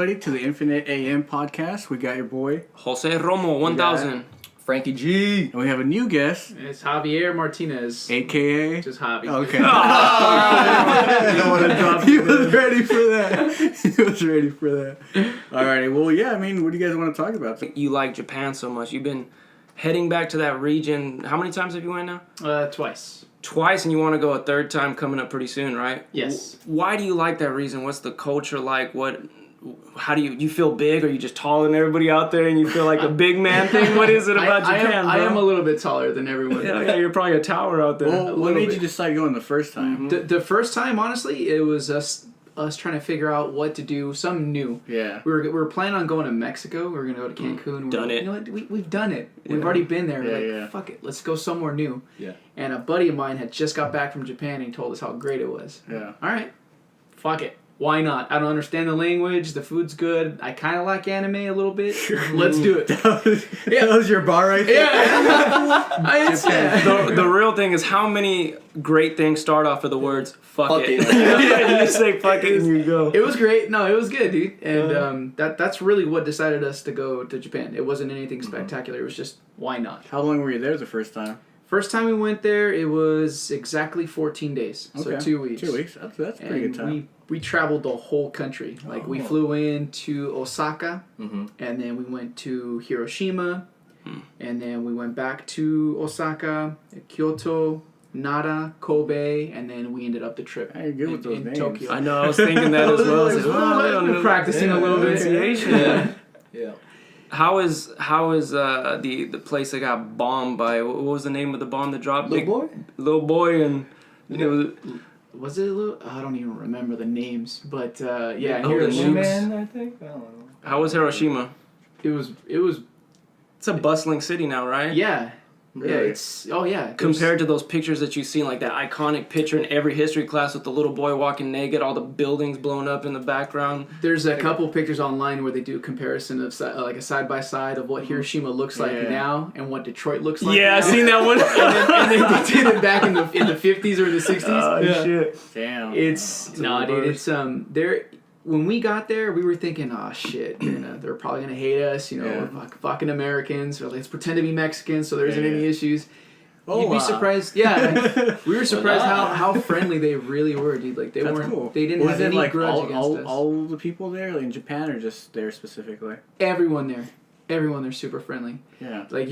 everybody to the Infinite AM podcast. We got your boy Jose Romo 1000. Frankie G. and we have a new guest, It's Javier Martinez. aka Just Javi. Okay. You don't want to drop He was ready for that. He was ready for that. Alrighty, well, yeah, I mean, what do you guys want to talk about? You like Japan so much. You've been heading back to that region. How many times have you went now? Twice. Twice, and you want to go a third time coming up pretty soon, right? Yes. Why do you like that region? What's the culture like? How do you feel big? Are you just taller than everybody out there and you feel like a big man thing? What is it about Japan, I bro? am a little bit taller than everyone. Yeah, you're probably a tower out there. Well, what made you decide going the first time? The first time, honestly, it was us trying to figure out what to do, something new. Yeah. We were planning on going to Mexico. We were going to go to Cancun. Done it. You know what? We've done it. We've already been there. We're like, fuck it. Let's go somewhere new. Yeah. And a buddy of mine had just got back from Japan and he told us how great it was. Yeah. All right. Fuck it. Why not? I don't understand the language. The food's good. I kind of like anime a little bit. Let's do it. That was your bar right there? Yeah. The real thing is how many great things start off with the words fuck it. it. You say fuck it and you go. It was great. No, it was good, dude. And that's really what decided us to go to Japan. It wasn't anything spectacular. It was just, why not? How long were you there the first time? First time we went there, it was exactly 14 days. So Okay. 2 weeks. 2 weeks. That's a pretty good time. We traveled the whole country. Like, we flew into Osaka, and then we went to Hiroshima, and then we went back to Osaka, Kyoto, Nara, Kobe, and then we ended up the trip Hey, good with those in names. Tokyo. I know, I was thinking that as well. I was like, I've been practicing a little bit. Pronunciation. Yeah. How is the place that got bombed by, what was the name of the bomb that dropped? Little boy and it was. Was it a little? I don't even remember the names, but yeah, Oh, Hiroshima. I think. I don't know. How was Hiroshima? It was. It's a bustling city now, right? Yeah. Really? Yeah, it's. Oh yeah. Compared to those pictures that you've seen, like that iconic picture in every history class with the little boy walking naked, all the buildings blown up in the background. There's a couple pictures online where they do a comparison of like a side by side of what Hiroshima looks like now and what Detroit looks like. Yeah, now. I seen that one. and then they did it back in the 50s or the 60s. Oh, shit. Damn. It's dude. It's there. When we got there, we were thinking, oh shit, they're probably gonna hate us, we're fucking Americans. Or let's pretend to be Mexicans, so there isn't any issues. You'd be surprised. Yeah, we were surprised how friendly they really were, dude. Like they weren't. Cool. They didn't have any like grudge against us. all the people there, like in Japan, or just there specifically? Everyone there, super friendly. Yeah. Like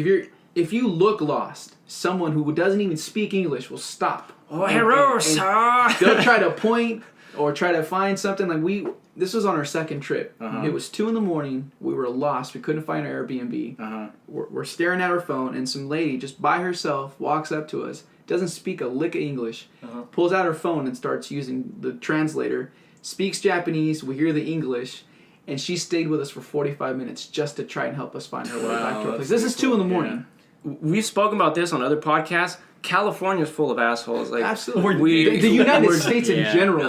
if you look lost, someone who doesn't even speak English will stop. Oh, hello, sir. They'll try to point or try to find something. Like this was on our second trip. It was 2 a.m. We were lost. We couldn't find our Airbnb. We're staring at our phone, and some lady just by herself walks up to us. Doesn't speak a lick of English. Pulls out her phone and starts using the translator. Speaks Japanese. We hear the English. And she stayed with us for 45 minutes just to try and help us find our way back to our place. This is 2 a.m. We've spoken about this on other podcasts. California's full of assholes. Like, Absolutely. The United States in general.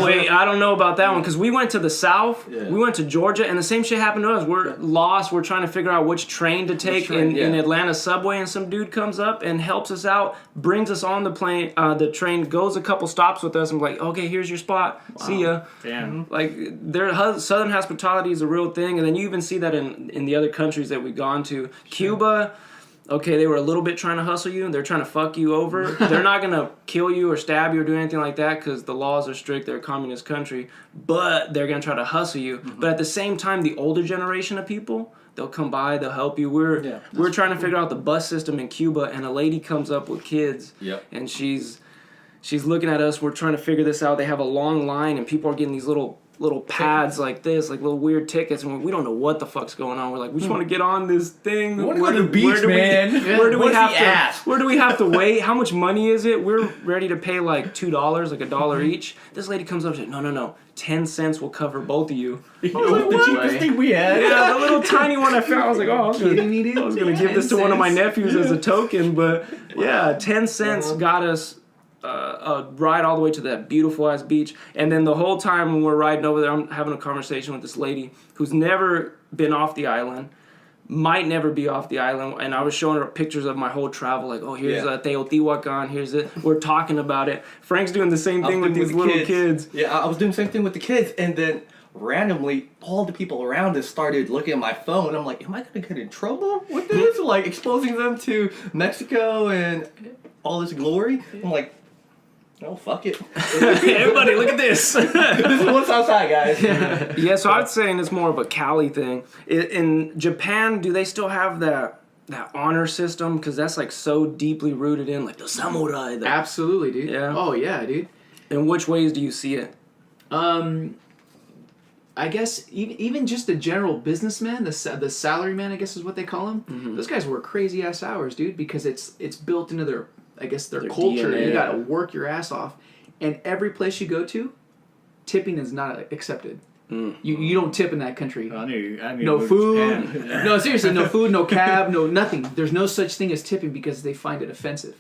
Wait, I don't know about that one because we went to the South. Yeah. We went to Georgia, and the same shit happened to us. We're lost. We're trying to figure out which train to take in Atlanta subway, and some dude comes up and helps us out, brings us on the plane. The train goes a couple stops with us, and we're like, okay, here's your spot. Wow. See ya. Damn. Like, Southern hospitality is a real thing, and then you even see that in the other countries that we've gone to. Cuba. Okay, they were a little bit trying to hustle you. They're trying to fuck you over. They're not going to kill you or stab you or do anything like that because the laws are strict. They're a communist country. But they're going to try to hustle you. But at the same time, the older generation of people, they'll come by, they'll help you. We're trying to figure out the bus system in Cuba, and a lady comes up with kids. Yep. And she's looking at us. We're trying to figure this out. They have a long line, and people are getting these little pads like this, like little weird tickets, and we don't know what the fuck's going on. We're like, we just want to get on this thing. We want to go to the beach, man. Where do we have to wait? How much money is it? We're ready to pay like $2, like $1 each. This lady comes up and says, no, 10 cents will cover both of you. I was like, the cheapest thing we had. Yeah, the little tiny one I found. I was like, I was gonna give this to one of my nephews as a token, but yeah, 10 cents got us a ride all the way to that beautiful ass beach. And then the whole time when we're riding over there, I'm having a conversation with this lady who's never been off the island, might never be off the island, and I was showing her pictures of my whole travel, like, oh, here's Teotihuacan, here's it. We're talking about it. Frank's doing the same thing with these little kids. Yeah, I was doing the same thing with the kids, and then randomly, all the people around us started looking at my phone. I'm like, am I gonna get in trouble with this? Like, exposing them to Mexico and all this glory? I'm like, no, fuck it. Everybody, look at this. This is what's outside, guys. Yeah, so I'd say it's more of a Cali thing. In Japan, do they still have that honor system? Because that's like so deeply rooted in like the samurai. Absolutely, dude. Yeah. Oh yeah, dude. In which ways do you see it? I guess even just the general businessman, the salaryman, I guess is what they call him. Mm-hmm. Those guys work crazy ass hours, dude, because it's built into their culture. DNA. You gotta work your ass off, and every place you go to, tipping is not accepted. You don't tip in that country. I knew No food. No, seriously, no food, no cab, no nothing. There's no such thing as tipping because they find it offensive.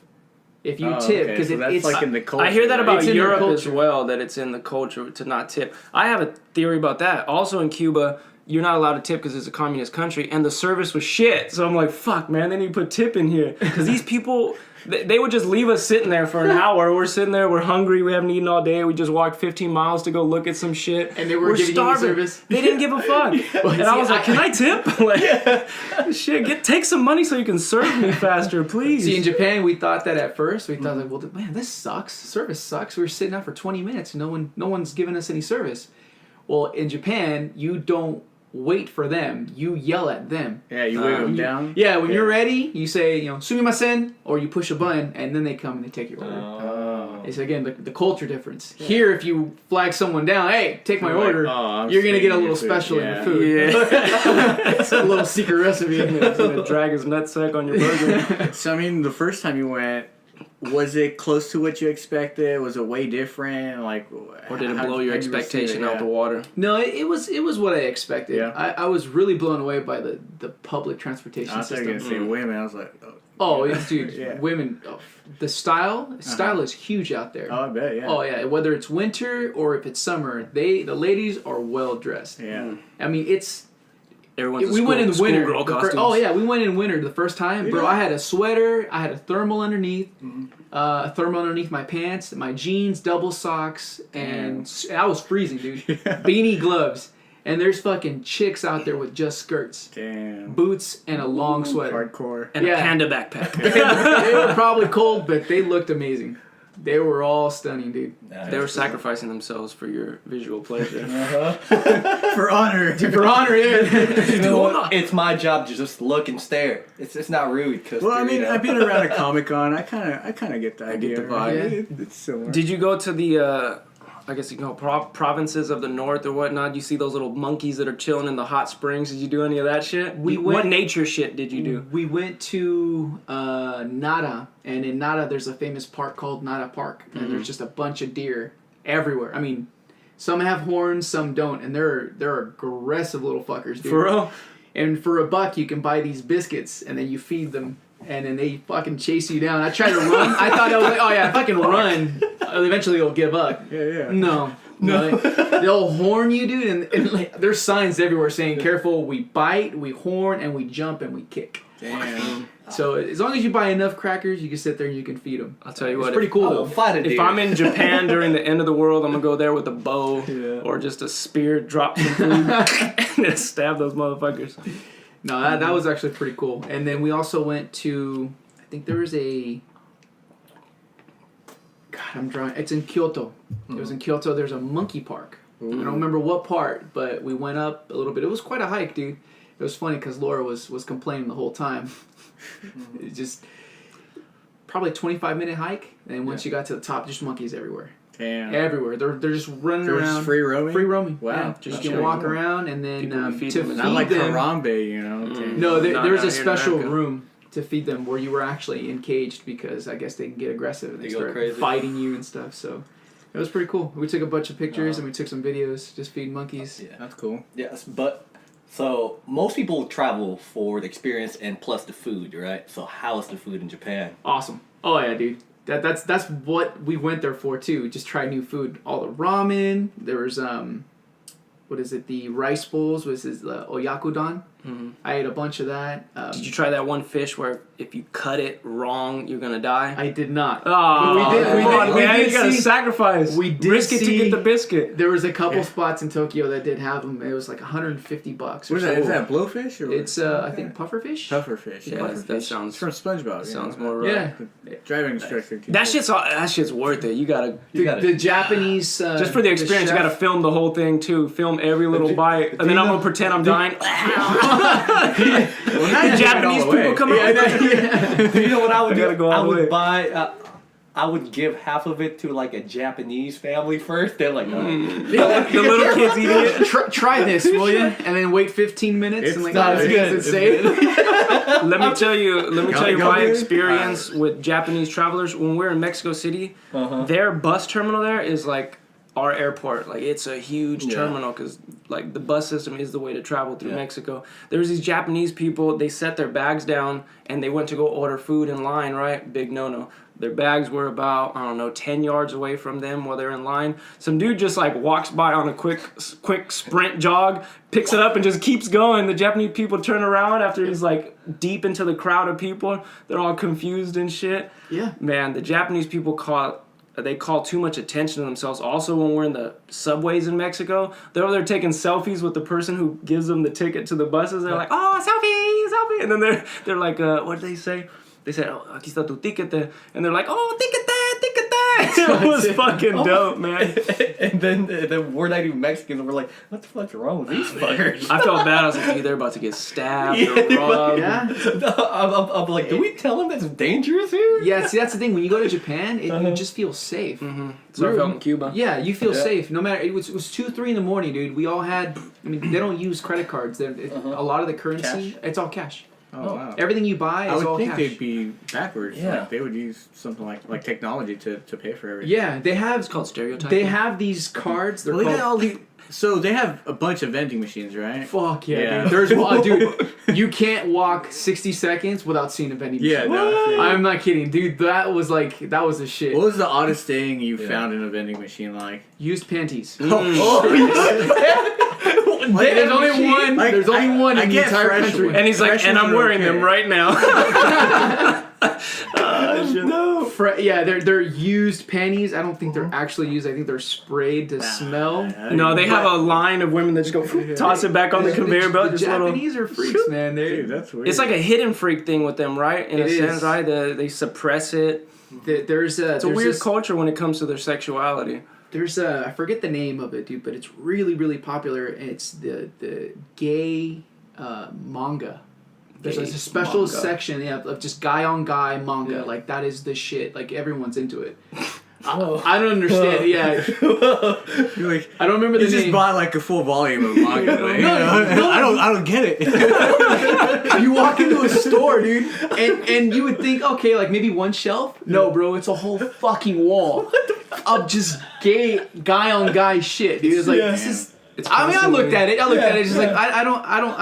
If you tip, because so that's it's like in the culture. I hear that about It's in their Europe as culture. well, that it's in the culture to not tip. I have a theory about that. Also in Cuba, you're not allowed to tip because it's a communist country, and the service was shit. So I'm like, fuck, man, they need to put tip in here. Because these people, they would just leave us sitting there for an hour. We're sitting there, we're hungry, we haven't eaten all day. We just walked 15 miles to go look at some shit. And they were giving you the service? They didn't give a fuck. And I was like, can I tip? Like, shit, take some money so you can serve me faster, please. See, in Japan, we thought that at first. We thought, like, well, man, this sucks. Service sucks. We were sitting out for 20 minutes. No one's giving us any service. Well, in Japan, you don't wait for them. You yell at them. Yeah, you wave them down. Yeah, when you're ready, you say, sumimasen, or you push a button, and then they come and they take your order. It's, again, the culture difference. Yeah. Here, if you flag someone down, hey, take my order, you're going to get a little special in your food. Yeah. It's a little secret recipe. He's gonna drag his nutsack on your burger. So, I mean, the first time you went, was it close to what you expected? Was it way different? Like, or did it blow your expectation out the water? No, it was what I expected. Yeah. I was really blown away by the public transportation I was system. going to say women. I was like, dude, yeah. Women. Oh, the style is huge out there. Oh, I bet, yeah. Oh yeah, whether it's winter or if it's summer, the ladies are well dressed. Yeah. I mean, it's. We went in winter. Girl costumes. Oh yeah, we went in winter the first time, bro. I had a sweater, I had a thermal underneath, a thermal underneath my pants, my jeans, double socks, and I was freezing, dude. Beanie gloves, and there's fucking chicks out there with just skirts, boots, and a long sweater, hardcore, and a panda backpack. They were probably cold, but they looked amazing. They were all stunning, dude. They were sacrificing themselves for your visual pleasure. For honor. For honor, yeah. You know what? It's my job to just look and stare. It's not rude. Well, I mean, I've been around a Comic-Con. I kind of get the idea. Get the vibe. Yeah. It's similar. Did you go to the, I guess you can call provinces of the north or whatnot? You see those little monkeys that are chilling in the hot springs? Did you do any of that shit? What nature shit did you do? We went to Nara, and in Nara there's a famous park called Nara Park, and there's just a bunch of deer everywhere. I mean, some have horns, some don't, and they're aggressive little fuckers, dude. For real? And for $1, you can buy these biscuits, and then you feed them, and then they fucking chase you down. I tried to run. I thought I was like, oh yeah, if I can run, eventually they'll give up. Yeah. No. They'll horn you, dude, and like, there's signs everywhere saying, careful, we bite, we horn, and we jump, and we kick. Damn. So as long as you buy enough crackers, you can sit there and you can feed them. I'll tell you what. It's pretty cool, though. If I'm in Japan during the end of the world, I'm going to go there with a bow or just a spear, drop some food, and just stab those motherfuckers. No, that was actually pretty cool. And then we also went to, I think there was a, God, I'm drawing. It's in Kyoto. It was in Kyoto. There's a monkey park. I don't remember what part, but we went up a little bit. It was quite a hike, dude. It was funny because Laura was complaining the whole time. It's just probably a 25-minute hike, and once you got to the top, just monkeys everywhere. Damn. Everywhere. They're just running around. Just free roaming? Free roaming. Wow. Yeah. Just you can walk around, and then to feed them. Not like Harambe, you know. No, there was a special America. room to feed them where you were actually encaged because I guess they can get aggressive and they They go start crazy. fighting you and stuff. So it was pretty cool. We took a bunch of pictures and we took some videos just feeding monkeys. Yeah. That's cool. Yes, but so most people travel for the experience and plus the food, right? So how is the food in Japan? Awesome. Oh yeah, dude. That's what we went there for too. Just try new food. All the ramen. There was what is it? The rice bowls, which is the oyakudon. Mhm. I ate a bunch of that. Did you try that one fish where if you cut it wrong, you're gonna die? I did not. Oh, we did you gotta see- sacrifice. we did risk it to see- get the biscuit. There was a couple spots in Tokyo that did have them. It was like $150. What is that? Is that blowfish or It's I think pufferfish. pufferfish? Yeah, Pufferfish. that It's sounds from SpongeBob. sounds you know? more right. Yeah. Driving instructor. That shit's worth it. You gotta The Japanese just for the experience. You gotta chef- film the whole thing too. Film every little bite, and then I'm gonna pretend I'm dying. Well, now you're Japanese giving it people all away. come up. Do you know what I would I gotta do? go all I the would way. buy. I would give half of it to like a Japanese family first. They're like, The little kids eating it. Try this, will you? And then wait 15 minutes It's and like, not oh, as good. Is it safe? Let me tell you Gotta go my there. experience with Japanese travelers. When we're in Mexico City, their bus terminal there is like our airport. Like it's a huge terminal because like the bus system is the way to travel through Mexico. There's these Japanese people. They set their bags down and they went to go order food in line. Right, big no. Their bags were about, 10 yards away from them while they're in line. Some dude just like walks by on a quick sprint jog, picks it up and just keeps going. The Japanese people turn around after he's like deep into the crowd of people. They're all confused and shit. Yeah. Man, the Japanese people call too much attention to themselves. Also, when we're in the subways in Mexico, they're over there taking selfies with the person who gives them the ticket to the buses. They're like, oh, selfie. And then they're like, what did they say? They said, oh, aquí está tu ticket. And they're like, oh, ticket. It was fucking dope, man. and then we're not even Mexicans. And we're like, what the fuck's wrong with these fuckers? I felt bad. I was like, dude, they're about to get stabbed or robbed. Yeah. I'm like, do we tell them that's dangerous here? Yeah, see, that's the thing. When you go to Japan, you just feel safe. So I felt in Cuba. Yeah, you feel safe. No matter, it was 2, 3 in the morning, dude. We all had, they don't use credit cards. A lot of the currency, Cash? it's all cash. Oh wow. Everything you buy I is would all think cash. they'd be backwards. Yeah. Like they would use something like technology to pay for everything. Yeah, they have. It's called stereotyping. They have these cards. They're Well, they got called. all the, so they have a bunch of vending machines, right? Fuck yeah, Yeah. dude. There's one, dude. You can't walk 60 seconds without seeing a vending machine. Yeah, no. I'm not kidding, dude. That was the shit. What was the oddest thing you found in a vending machine? Like, Used panties. Like, There's only one. Like, There's only one I in the get entire fresh country. ones. And he's like, Fresh and I'm ones are wearing okay. them right now. No. Yeah, they're used panties. I don't think they're actually used. I think they're sprayed to smell. No, they have a line of women that just go toss it back on the conveyor belt. The Just little. Japanese are freaks, man. Dude, that's weird. It's like a hidden freak thing with them, right? In It a is. sense, right? They suppress it. There's It's a weird culture when it comes to their sexuality. There's I forget the name of it, dude, but it's really, really popular. It's the gay manga. There's Gay a special manga. section, of just guy on guy manga. Yeah. Like that is the shit. Like everyone's into it. I don't understand. Yeah, You're like, I don't remember the you just name. bought like a full volume of manga. Like, No. I don't get it. You walk into a store, dude, and you would think, okay, like maybe one shelf. No, bro, it's a whole fucking wall of just gay guy on guy shit, dude. It's like this is. I looked at it. Just like I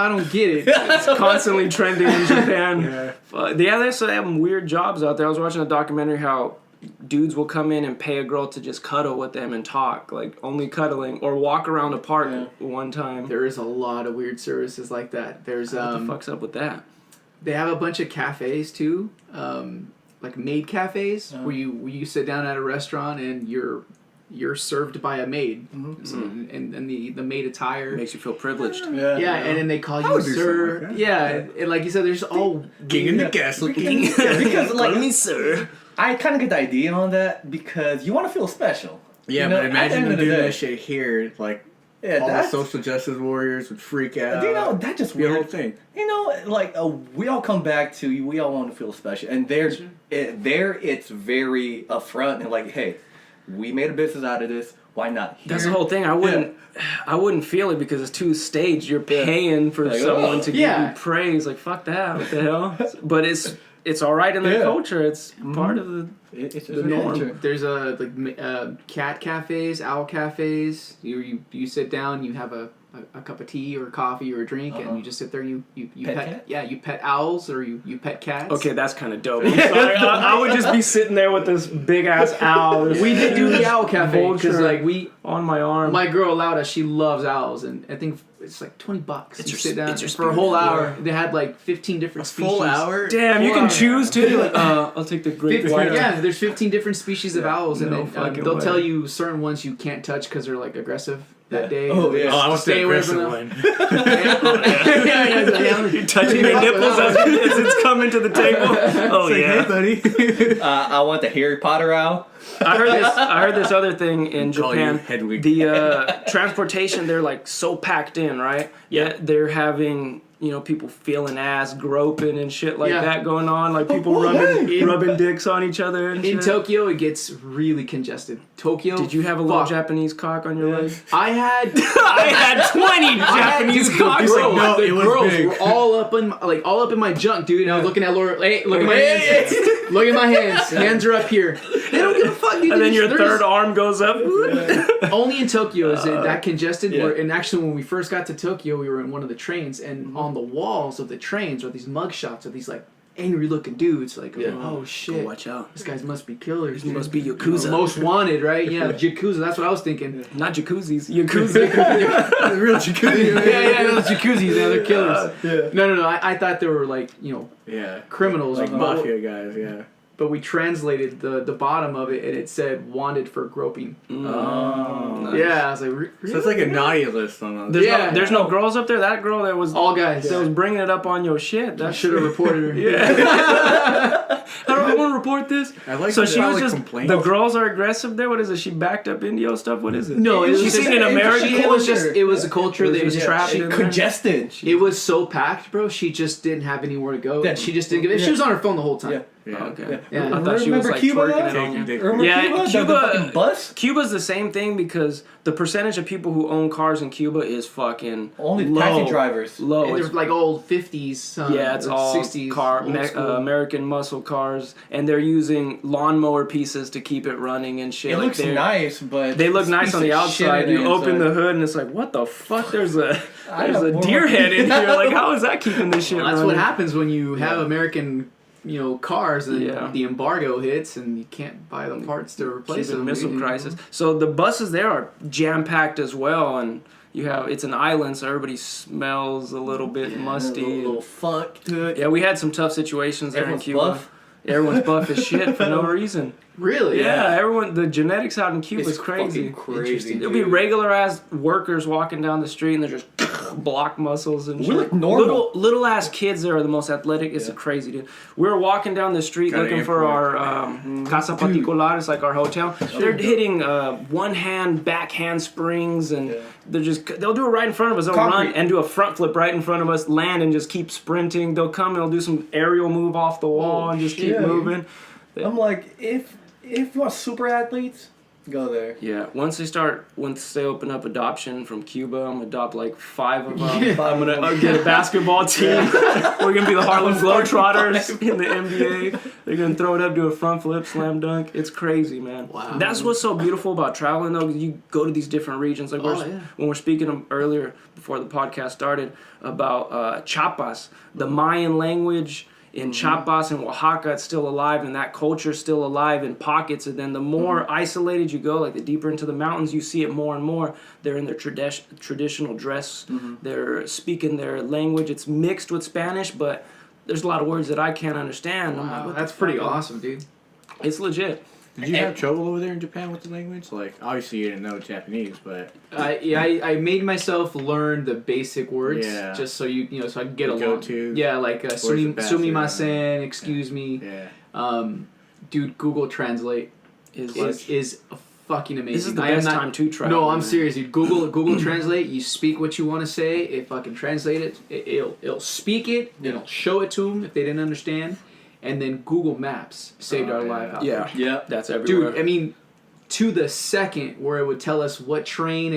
don't get it. It's constantly trending in Japan. They have some weird jobs out there. I was watching a documentary how dudes will come in and pay a girl to just cuddle with them and talk, like only cuddling, or walk around a park one time. There is a lot of weird services like that. There's What the fuck's up with that? they have a bunch of cafes too, like maid cafes where you sit down at a restaurant and you're served by a maid, so, and the maid attire. Makes you feel privileged. Yeah, and then they call you would do sir. something like that. Yeah, and like you said, there's all King in the castle. Because like Call me sir. I kind of get the idea on that because you want to feel special. Yeah, You know, but at imagine the end them of the doing day- that shit here. Like, Yeah, all the that's social justice warriors would freak out. you know that just Be a whole weird. thing. You know, like we all come back to we all want to feel special, and there's it's very upfront and like, hey, we made a business out of this. Why not? Here? That's the whole thing. I wouldn't feel it because it's too staged. You're paying for Like, someone to give yeah. you praise. Like fuck that. What the hell? But it's all right in their culture. It's part of the. It's the norm. There's cat cafes, owl cafes. You sit down, you have a a cup of tea or coffee or a drink, and you just sit there and you Pet pet cat? yeah, you pet owls or you pet cats. Okay, that's kind of dope. I'm sorry. I would just be sitting there with this big ass owl. This We did do the owl cafe because vulture like we on my arm. my girl allowed us. She loves owls, and I think it's like $20. It's You your- sit down it's your for a whole spirit. hour. They had like 15 different species. Full hour. Damn, you Full can hour. choose too. You're like, I'll take the great 15, white. yeah, there's 15 different species of owls, and No then, fucking they'll way. tell you certain ones you can't touch because they're like aggressive that day. Oh, yeah. Oh, I want Stay the away from aggressive them. one. You're touching their nipples as it's coming to the table. Oh Hey, yeah. buddy. I want the Harry Potter owl. I heard this other thing in Call you Japan. Hedwig. The transportation, they're like so packed in, right? Yeah, they're having people feeling ass, groping and shit like Yeah. that going on, like people rubbing dicks on each other and In shit. Tokyo, it gets really congested. Tokyo. Did you have a little fuck. Japanese cock on your leg? I had. I had 20 Japanese dude, cocks. The girls, no, the it was girls big. were all up in my junk, dude. And I was looking at Laura. Hey, look at my hands. Look at my hands. Hands are up here. They don't give a fuck, dude. And then your They're third just- arm goes up. Only in Tokyo is it that congested. yeah. And actually, when we first got to Tokyo, we were in one of the trains, and on the walls of the trains are these mug shots of these like angry-looking dudes. Like, oh shit, Watch out. these guys must be killers. You dude. must be Yakuza. Most wanted, right? Yeah, Yakuza. That's what I was thinking. Not jacuzzis. Yakuza. The real jacuzzi. Yeah, those Yakuzi's, yeah, they're killers. Yeah. No. I thought they were like Yeah. criminals, Like but- mafia guys, yeah. But we translated the bottom of it, and it said "wanted for groping." Oh. Yeah, I was like, really? So it's like a naughty list on There's, Yeah. there's no girls up there. That girl that was all guys. that was bringing it up on your shit. I That should have reported her. Yeah. I want to report this. I like So that she they was like just complain. the girls are aggressive there. What is it? She backed up Indio stuff. What is it? No, it was she's just seen an American. It was just a culture It was that was just trapped. trapped in there. Congested. It was so packed, bro. She just didn't have anywhere to go. Yeah. She just didn't give it. She was on her phone the whole time. Yeah. Yeah. Okay. Yeah. I thought she was Remember like Cuba, twerking though? it on you. Remember Yeah, Cuba? The Cuba- fucking bus? Cuba's the same thing because the percentage of people who own cars in Cuba is fucking Only low. taxi drivers. Low. And It's they're like old 50s. Yeah, it's or all 60s. car old school. American muscle cars, and they're using lawnmower pieces to keep it running and shit. It like looks they're- nice, but They look it's nice on the piece of shit outside. on You open inside. the hood and it's like, what the fuck? There's a I there's got a more deer head in here. Like, how is that keeping this shit Well, that's running? what happens when you have American, cars and Yeah. the embargo hits and you can't buy the parts to replace Cuban them. Missile dude. Crisis. So the buses there are jam packed as well, and it's an island, so everybody smells a little bit musty. A little funk to it. Yeah, we had some tough situations there Everyone's in Cuba. buff. Everyone's buff as shit for no reason. Really? Yeah, everyone. The genetics out in Cuba It's is crazy. fucking crazy. There'll be regular ass workers walking down the street and they're just block muscles and We shit. look normal. Little ass kids there are the most athletic. It's crazy, dude. We were walking down the street Gotta looking for import. our Casa Particular. It's like our hotel. They're hitting one hand back handsprings and they'll do it right in front of us. They'll Concrete. run and do a front flip right in front of us, land and just keep sprinting. They'll come and they'll do some aerial move off the wall and just keep shit. moving. I'm like, if you want super athletes, go there. Yeah, once they open up adoption from Cuba, I'm gonna adopt like 5 of them. Yeah. I'm gonna get a basketball team. We're gonna be the Harlem Globetrotters in the NBA. They're gonna throw it up, do a front flip, slam dunk. It's crazy, man. Wow. That's what's so beautiful about traveling, though. 'Cause you go to these different regions. Like when we're speaking earlier before the podcast started about Chiapas, the Mayan language. In Chiapas and Oaxaca, it's still alive, and that culture's still alive in pockets. And then the more isolated you go, like the deeper into the mountains, you see it more and more. They're in their traditional dress. They're speaking their language. It's mixed with Spanish, but there's a lot of words that I can't understand. I'm like, Wow, what the that's pretty fuck? awesome, dude. It's legit. Did you have trouble over there in Japan with the language? Like, obviously you didn't know Japanese, but I made myself learn the basic words just so so I can get The along. go-to. Yeah, like Where's the bathroom? sumimasen, excuse me. yeah. Dude, Google Translate is fucking amazing. This is the I am best not- time to travel. No, I'm man. serious, dude. Google Translate. You speak what you want to say. If I can translate it, it'll speak it. It'll show it to them if they didn't understand. And then Google Maps saved our life. out there. Yeah, Yeah. that's everywhere. Dude, I mean, to the second, where it would tell us what train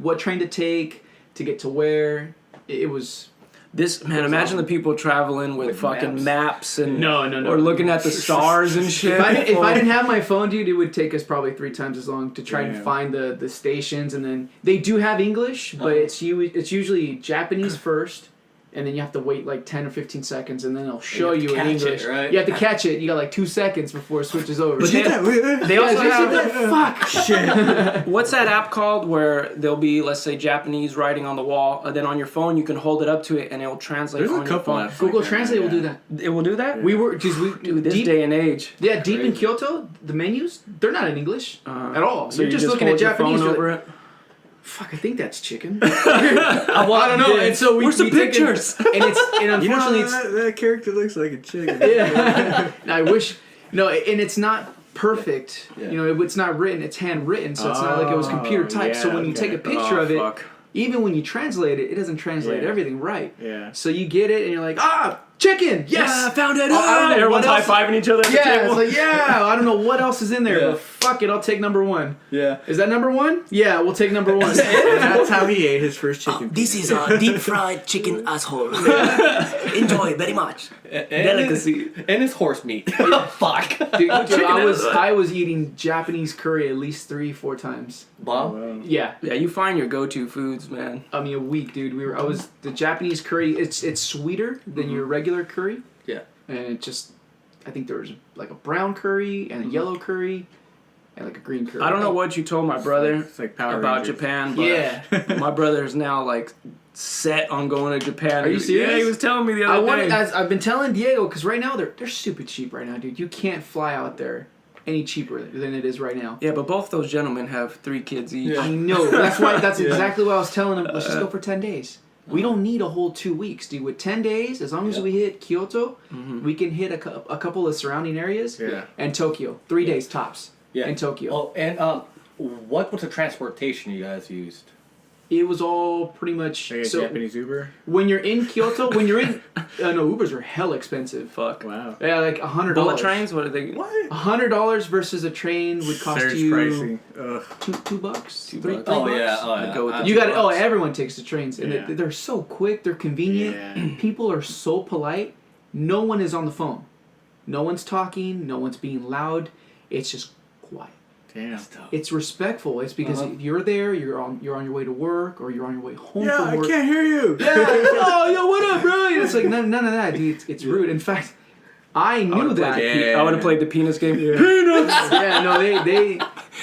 what train to take to get to where. It was Imagine the people traveling with fucking maps and No. or looking at the stars and shit. If I didn't have my phone, dude, it would take us probably 3 times as long to try and find the stations. And then they do have English, but it's usually Japanese first. And then you have to wait like 10 or 15 seconds, and then they'll show you in English. Right? You have to catch it. You got like 2 seconds before it switches over. But they also have fuck shit. what's that app called where there'll be, let's say, Japanese writing on the wall, and then on your phone you can hold it up to it and it'll translate There's on a your couple phone. apps Google like Translate will that, do that. It will do that. We were just Dude, this deep, day and age. yeah, deep in Kyoto, the menus they're not in English at all. So you're just looking hold at your Japanese. phone You're over like, it. fuck, I think that's chicken. I don't know. And so Where's the pictures? And unfortunately it's that character looks like a chicken. yeah. I wish and it's not perfect. Yeah. You know, it's not written. It's handwritten, so it's not like it was computer typed. So when you take a picture of it, even when you translate it, it doesn't translate everything right. Yeah. So you get it, and you're like, chicken. Yes, I found it. I don't know Everyone's what high else- fiving each other at the Yeah, table. it's like I don't know what else is in there, Yeah. but fuck it, I'll take number 1. Yeah. Is that number 1? Yeah, we'll take number 1. And that's how he ate his first chicken. This is a deep fried chicken asshole. Enjoy very much. Delicacy. And it's horse meat. Fuck. Dude, chicken I was eating Japanese curry at least 3-4 times. Bomb. Yeah, Yeah, you find your go-to foods, man. I mean a week, dude. The Japanese curry. It's sweeter than your regular curry, Yeah. and it just I think there was like a brown curry and a yellow curry, and like a green curry. I don't know what you told my brother It's like Power about Rangers. Japan, but Yeah. my brother is now like set on going to Japan. Are you serious? Yeah, he was telling me the I other wanted. day. I've been telling Diego because right now they're stupid cheap right now, dude. You can't fly out there any cheaper than it is right now. Yeah, but both those gentlemen have 3 kids each. Yeah. I know. That's exactly what I was telling him. Let's just go for 10 days. We don't need a whole 2 weeks, dude. With 10 days, as long as we hit Kyoto, we can hit a couple of surrounding areas. Yeah. And Tokyo. 3 days tops. Yeah. In Tokyo. Oh, and what was the transportation you guys used? It was all pretty much. Like a So Japanese Uber. when you're in Kyoto, no, Ubers are hell expensive. Fuck. Wow. Yeah, like $100. Bullet trains? What are they? What? $100 versus a train would cost Surge you pricing. Ugh. $2 bucks. $2 $3 bucks. Oh, bucks? yeah. Oh, I'd yeah. go with the You got it. Oh, $2. everyone takes the trains, and Yeah. they're so quick. They're convenient. Yeah. People are so polite. No one is on the phone. No one's talking. No one's being loud. It's just quiet. Damn. It's respectful. It's because if you're there, you're on your way to work, or you're on your way home Yeah, from I work. can't hear you. Yeah. Oh, yo, what up, bro? And it's like none of that, dude. It's rude. In fact, I knew that. Yeah. I would have played the penis game. Yeah. Penis! Yeah, no, they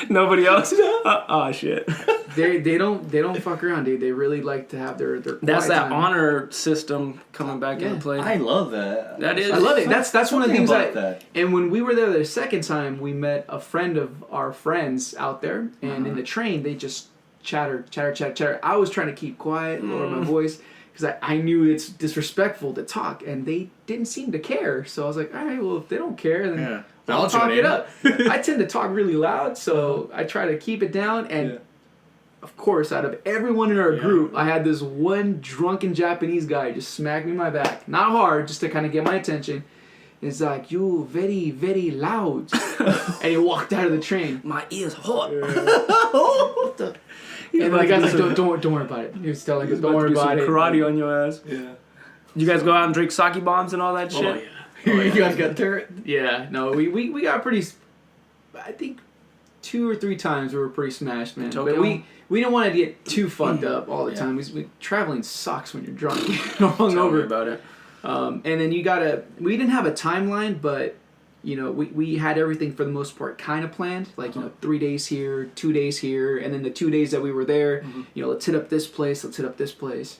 Nobody else? Oh, shit. they don't fuck around, dude. They really like to have their That's quiet that time. honor system coming back into play. I love that. That is. I love it. That's one of the Something things about that. And when we were there the second time, we met a friend of our friends out there, and in the train they just chatter. I was trying to keep quiet, lower my voice, because I knew it's disrespectful to talk, and they didn't seem to care. So I was like, all right, well if they don't care, then Yeah. I'll I'll talk join it in. up. I tend to talk really loud, so I try to keep it down. And of course, out of everyone in our group, I had this one drunken Japanese guy just smack me in my back. Not hard, just to kind of get my attention. It's like, you very, very loud. And he walked out of the train. My ears hot. And the guy's like, don't worry about it. He was telling us, don't worry about it. Karate on your ass. Yeah. You guys go out and drink sake bombs and all that shit? Oh, yeah. You guys got turret? Yeah, no, we got pretty. I think 2 or 3 times we were pretty smashed, man. Tokyo? But we didn't want to get too fucked up all the time. Traveling sucks when you're drunk, or Tell me hungover. about it. And then we didn't have a timeline, but you know, we had everything for the most part kind of planned. Like, you know, 3 days here, 2 days here, and then the 2 days that we were there, you know, let's hit up this place, let's hit up this place.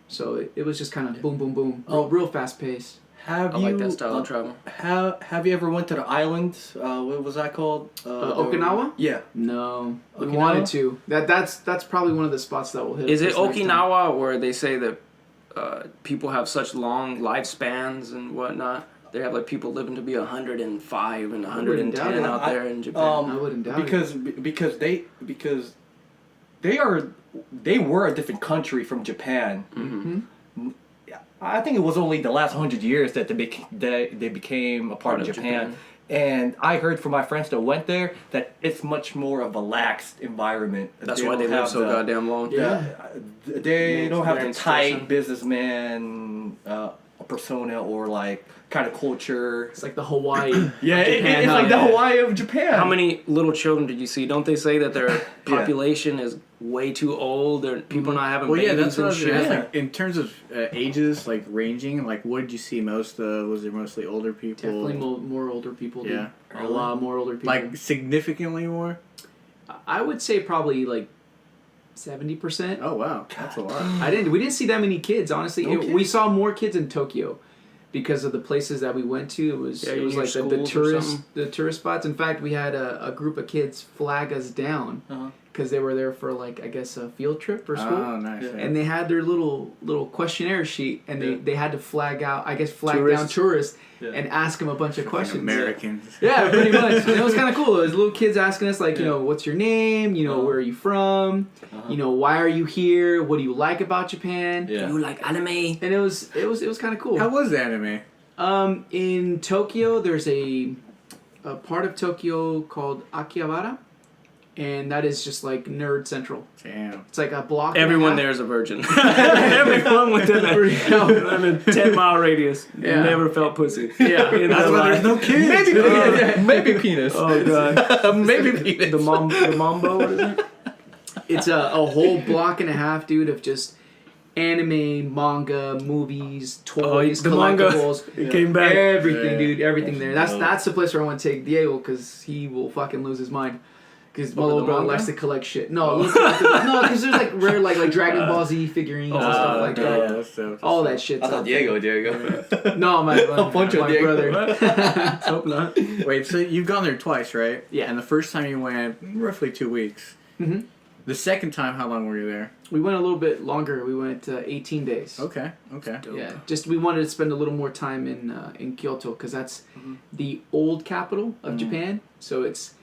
So it was just kind of boom, boom, boom, real fast pace. Have I you, like that style of travel. Have you ever went to the island? What was that called? Okinawa? Yeah. No, we Okinawa? wanted to. That's probably one of the spots that will hit. Is us it this next time. Okinawa where they say that people have such long lifespans and whatnot? They have like people living to be 105 and 110 out there in Japan. I wouldn't doubt it. because they were a different country from Japan. Mm-hmm. I think it was only the last 100 years that they became a part of Japan. And I heard from my friends that went there that it's much more a relaxed environment. That's why they live so goddamn long. They don't have the Experience tight businessman persona or like kind of culture. It's like the Hawaii. It's like the Hawaii of Japan. How many little children did you see? Don't they say that their population is way too old? Or people not having babies that's what I and was shit? gonna ask. Like, in terms of ages, like ranging, like what did you see most? Was it mostly older people? Definitely more older people. Dude. Yeah. A lot more older people. Like significantly more. I would say probably like 70%. Oh wow, that's a lot. We didn't see that many kids, honestly. We saw more kids in Tokyo because of the places that we went to. It was like the tourist spots. In fact, we had a group of kids flag us down because they were there for like, I guess, a field trip for school. Oh, nice. Yeah. And they had their little questionnaire sheet, and they had to flag down tourists and ask them a bunch of questions. Americans. Yeah, pretty much. And it was kind of cool. It was little kids asking us, like, what's your name? Where are you from? Why are you here? What do you like about Japan? Yeah. You like anime? And it was kind of cool. How was the anime? In Tokyo, there's a part of Tokyo called Akihabara, and that is just like nerd central. Damn. It's like a block. Everyone there is a virgin. Everyone within that 10-mile radius never felt pussy. Yeah, that's why there's no kids. Maybe penis. Oh god. Maybe penis. The mambo. What is it? It's a whole block and a half, dude, of just anime, manga, movies, toys, the collectibles. Manga. It came back. Everything, dude. Everything there. That's the place where I want to take Diego because he will fucking lose his mind. Because my little brother likes to collect shit. No, because there's like rare like Dragon Ball Z figurines and stuff like that. That's so All that shit. I thought Diego. No, my brother. Hope not. Wait, so you've gone there twice, right? Yeah. And the first time you went, roughly 2 weeks. Mm-hmm. The second time, how long were you there? We went a little bit longer. We went 18 days. Okay. Yeah, just we wanted to spend a little more time in Kyoto because that's the old capital of Japan. So it's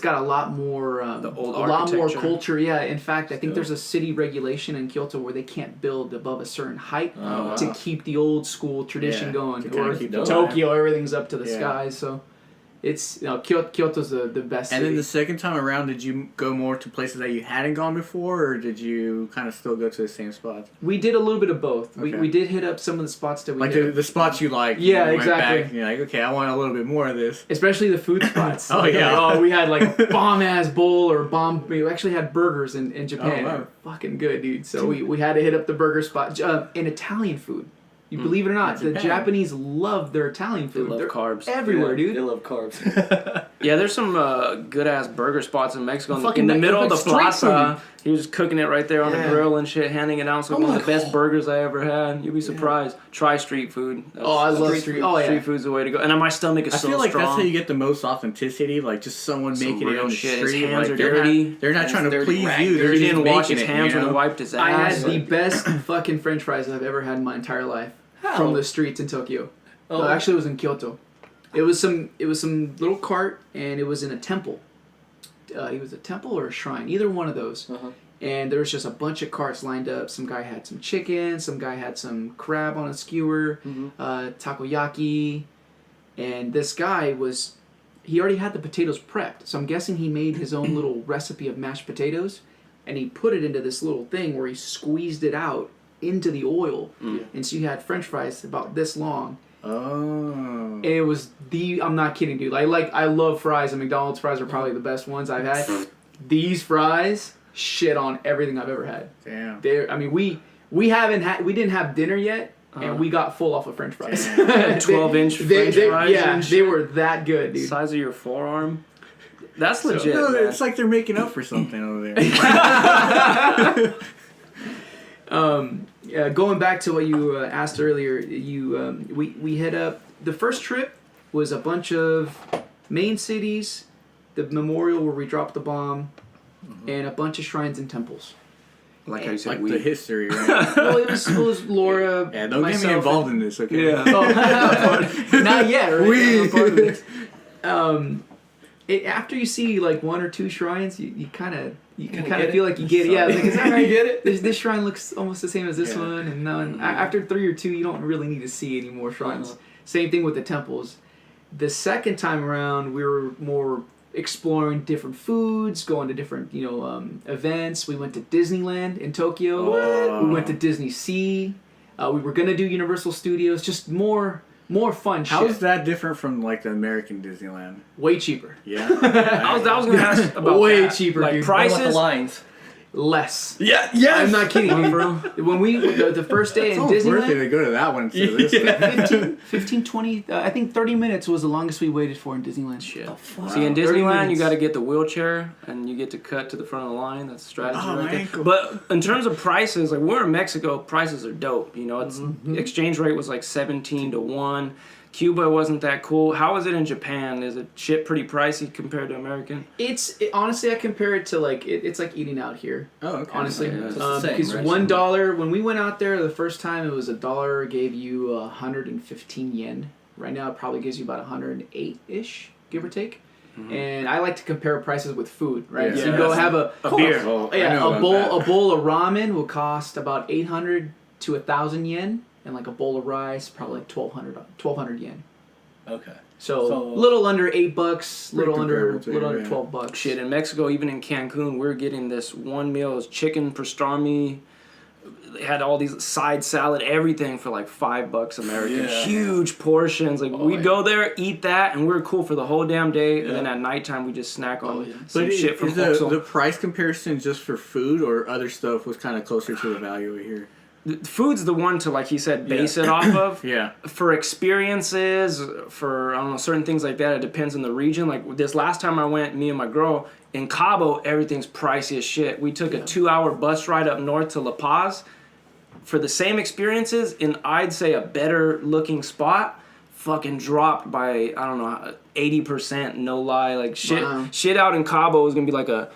got a lot more more culture. Yeah, in fact, I think there's a city regulation in Kyoto where they can't build above a certain height to keep the old school tradition going. Or Tokyo, everything's up to the sky. So it's Kyoto's the best. And city. then the second time around, did you go more to places that you hadn't gone before, or did you kind of still go to the same spots? We did a little bit of both. Okay. We did hit up some of the spots that we like did. the spots you like. Yeah, you went exactly. Back and you're like, okay, I want a little bit more of this. Especially the food spots. Oh, yeah. We had like a bomb ass bowl or we actually had burgers in Japan. Oh, wow. They were fucking good, dude. So we had to hit up the burger spot. And Italian food. You believe it or not, the Japanese love their Italian food. They love carbs. Everywhere, dude. They love carbs. Yeah, there's some good ass burger spots in Mexico. In the middle of the plaza, he was cooking it right there on the grill and shit, handing it out. So one of the best burgers I ever had. You'd be surprised. Try street food. I love street. Oh yeah, street food's the way to go. And my stomach is so strong. I feel like that's how you get the most authenticity. Like just someone making it on the street. His hands are they're dirty. They're not trying to please you. He They're just didn't wash his making hands it, when he wiped his ass. I had the best fucking French fries I've ever had in my entire life. From the streets in Tokyo. No, actually, it was in Kyoto. It was some little cart, and it was in a temple. It was a temple or a shrine, either one of those. And there was just a bunch of carts lined up. Some guy had some chicken, some guy had some crab on a skewer, takoyaki, and this guy he already had the potatoes prepped. So I'm guessing he made his own little recipe of mashed potatoes, and he put it into this little thing where he squeezed it out into the oil, and so you had French fries about this long. And it was I'm not kidding, dude. I love fries, and McDonald's fries are probably the best ones I've had. These fries shit on everything I've ever had. Damn. I mean, we didn't have dinner yet, and we got full off of French fries. 12-inch French fries. Yeah, they were that good, dude. Size of your forearm. That's legit. No, man. it's like they're making up for something over there. Going back to what you asked earlier, we hit up. The first trip was a bunch of main cities, the memorial where we dropped the bomb, and a bunch of shrines and temples. Like how you said, like the history, right? Well, it was Laura. Yeah, don't get me involved in this, okay? Yeah. Not yet, right? We. I'm a part of this. After you see like one or two shrines, you kind of feel like you get it. Yeah, like, is that right? You get it? This shrine looks almost the same as this one, and after 3 or 2, you don't really need to see any more shrines. Same thing with the temples. The second time around, we were more exploring different foods, going to different events. We went to Disneyland in Tokyo. We went to Disney Sea. We were gonna do Universal Studios. Just more fun shit. How is that different from like the American Disneyland? Way cheaper. Yeah. I was gonna ask about Way that. cheaper, like dude. What about the prices. lines? Less. Yeah, yes. I'm not kidding you, bro. When we the first day It's in almost worth it Disneyland, to go to that one instead of this. 15, 20, I think 30 minutes was the longest we waited for in Disneyland. Shit. fuck? See, in 30 Disneyland, you minutes. got to get the wheelchair, and you get to cut to the front of the line. That's strategy Oh, right my there. ankle. But in terms of prices, like we're in Mexico, prices are dope. You know, it's exchange rate was like 17 to 1. Cuba wasn't that cool. How is it in Japan? Is it shit pretty pricey compared to American? Honestly, I compare it to like it's like eating out here. Oh, okay. Honestly, Yeah, it's the same, because right? $1 when we went out there the first time, it was $1 gave you 115 yen. Right now, it probably gives you about 108 ish, give or take. And I like to compare prices with food, right? Yeah. So you go have a beer. Oh, I yeah, know a about bowl of ramen will cost about 800 to 1,000 yen, and like a bowl of rice probably like 1,200 yen. Okay. So little under $8, little comparable to under here, yeah. $12. Shit, in Mexico, even in Cancun, we're getting this one meal. It was chicken pastrami. They had all these side salad, everything for like $5 American. Yeah. Huge portions. Like we'd yeah. go there, eat that, and we were cool for the whole damn day. And then at nighttime, we just snack on some But shit from is Oxxo. the price comparison just for food or other stuff was kind of closer to the value here? The food's the one to, like he said, base it off of. Yeah. For experiences, for, I don't know, certain things like that, it depends on the region. Like this last time I went, me and my girl, in Cabo, everything's pricey as shit. We took a 2-hour bus ride up north to La Paz. For the same experiences, in I'd say a better looking spot, fucking dropped by, I don't know, 80%, no lie. Like shit out in Cabo was gonna be like a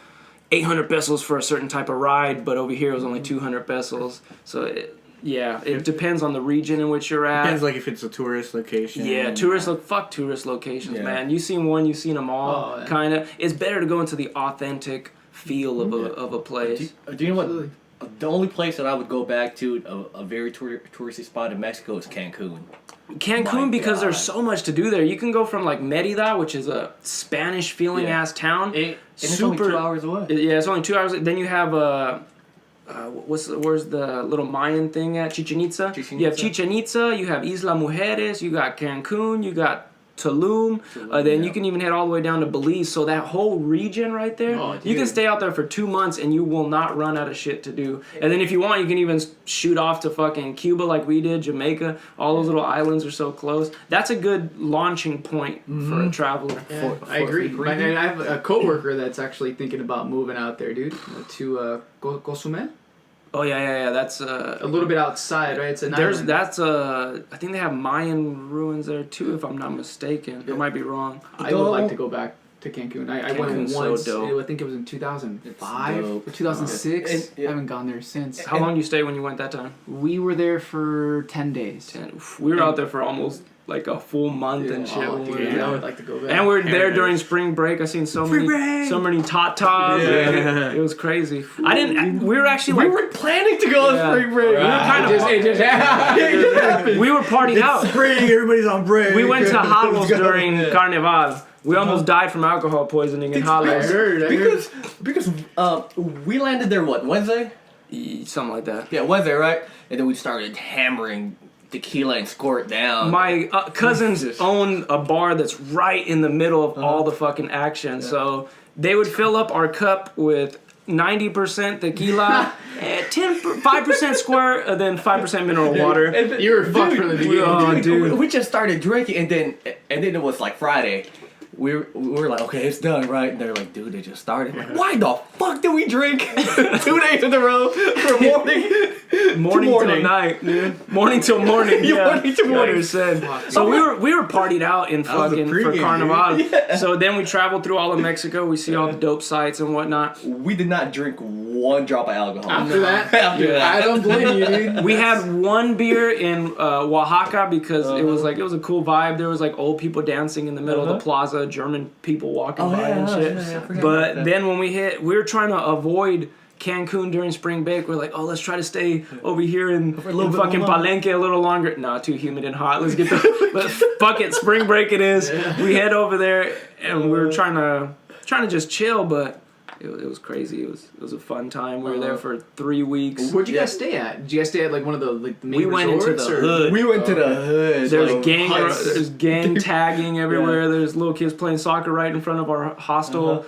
800 pesos for a certain type of ride, but over here it was only 200 pesos. So it depends on the region in which you're at. Depends like if it's a tourist location. Yeah, fuck tourist locations, Yeah. man. You seen one, you seen them all. Oh, yeah. Kind of. It's better to go into the authentic feel of a place. Do you know what? The only place that I would go back to, a very touristy spot in Mexico, is Cancun. Cancun, My because God. there's so much to do there. You can go from like Merida, which is a Spanish feeling ass town. And it's only 2 hours away. Yeah, it's only 2 hours. Then you have where's the little Mayan thing at Chichen Itza? You have Chichen Itza, you have Isla Mujeres, you got Cancun, you got Tulum, then you can even head all the way down to Belize. So that whole region right there, you can stay out there for 2 months and you will not run out of shit to do. And then if you want, you can even shoot off to fucking Cuba like we did, Jamaica. All those little islands are so close. That's a good launching point for a traveler. Yeah, I agree. And I have a coworker that's actually thinking about moving out there, dude, to Cozumel. Oh yeah. That's A little bit outside, right? It's an there's island. that's I think they have Mayan ruins there too, if I'm not mistaken. I might be wrong. I would like to go back to Cancun. I went Cancun's so once. dope. I think it was in 2005 dope. or 2006. And- yeah. I haven't gone there since. How long did you stay when you went that time? We were there for 10 days. We were out there for almost like a full month and shit. Oh, when we dude, were I there. would like to go back. And we're there Paradise. during spring break. I seen so many tatas. Yeah. It was crazy. I didn't. We were actually like We were planning to go Yeah. on spring break. we were kind of. it just happened. We were partying out. Spring, everybody's on break. We went to Halos Let's go. during Carnival. We almost died from alcohol poisoning in I Halos. heard. Because we landed there Wednesday? Something like that. Yeah, Wednesday, right? And then we started hammering tequila and squirt down. My cousins own a bar that's right in the middle of all the fucking action. So they would fill up our cup with 90% tequila, 5% squirt, and then 5% mineral water. You were fucked from the beginning. Oh, dude. We just started drinking, and then it was like Friday. We were like, okay, it's done, right? And they're like, dude, it just started. Like, why the fuck did we drink 2 days in a row from morning Till night, dude. Morning till morning. Yeah. Morning to morning. 100%. So we were partied out in was the fucking for pregame, Carnival. So then we traveled through all of Mexico. We see all the dope sites and whatnot. We did not drink one drop of alcohol. After that, Yeah. I don't blame you, dude. We had one beer in Oaxaca because it was a cool vibe. There was like old people dancing in the middle of the plaza, German people walking by and shit. I forgot But about that. then when we were trying to avoid Cancun during spring break. We're like, oh, let's try to stay over here in little bit fucking more Palenque a little longer. Nah, too humid and hot. Let's get but fuck it, spring break it is. We head over there and we were trying to just chill, but it was crazy. It was a fun time. We were there for 3 weeks. Where'd you guys stay at? Did you guys stay at like one of the like the main We went into resorts, the or- hood. We went to the hood. There's like, gang, there's gang Dude. tagging everywhere. There's little kids playing soccer right in front of our hostel.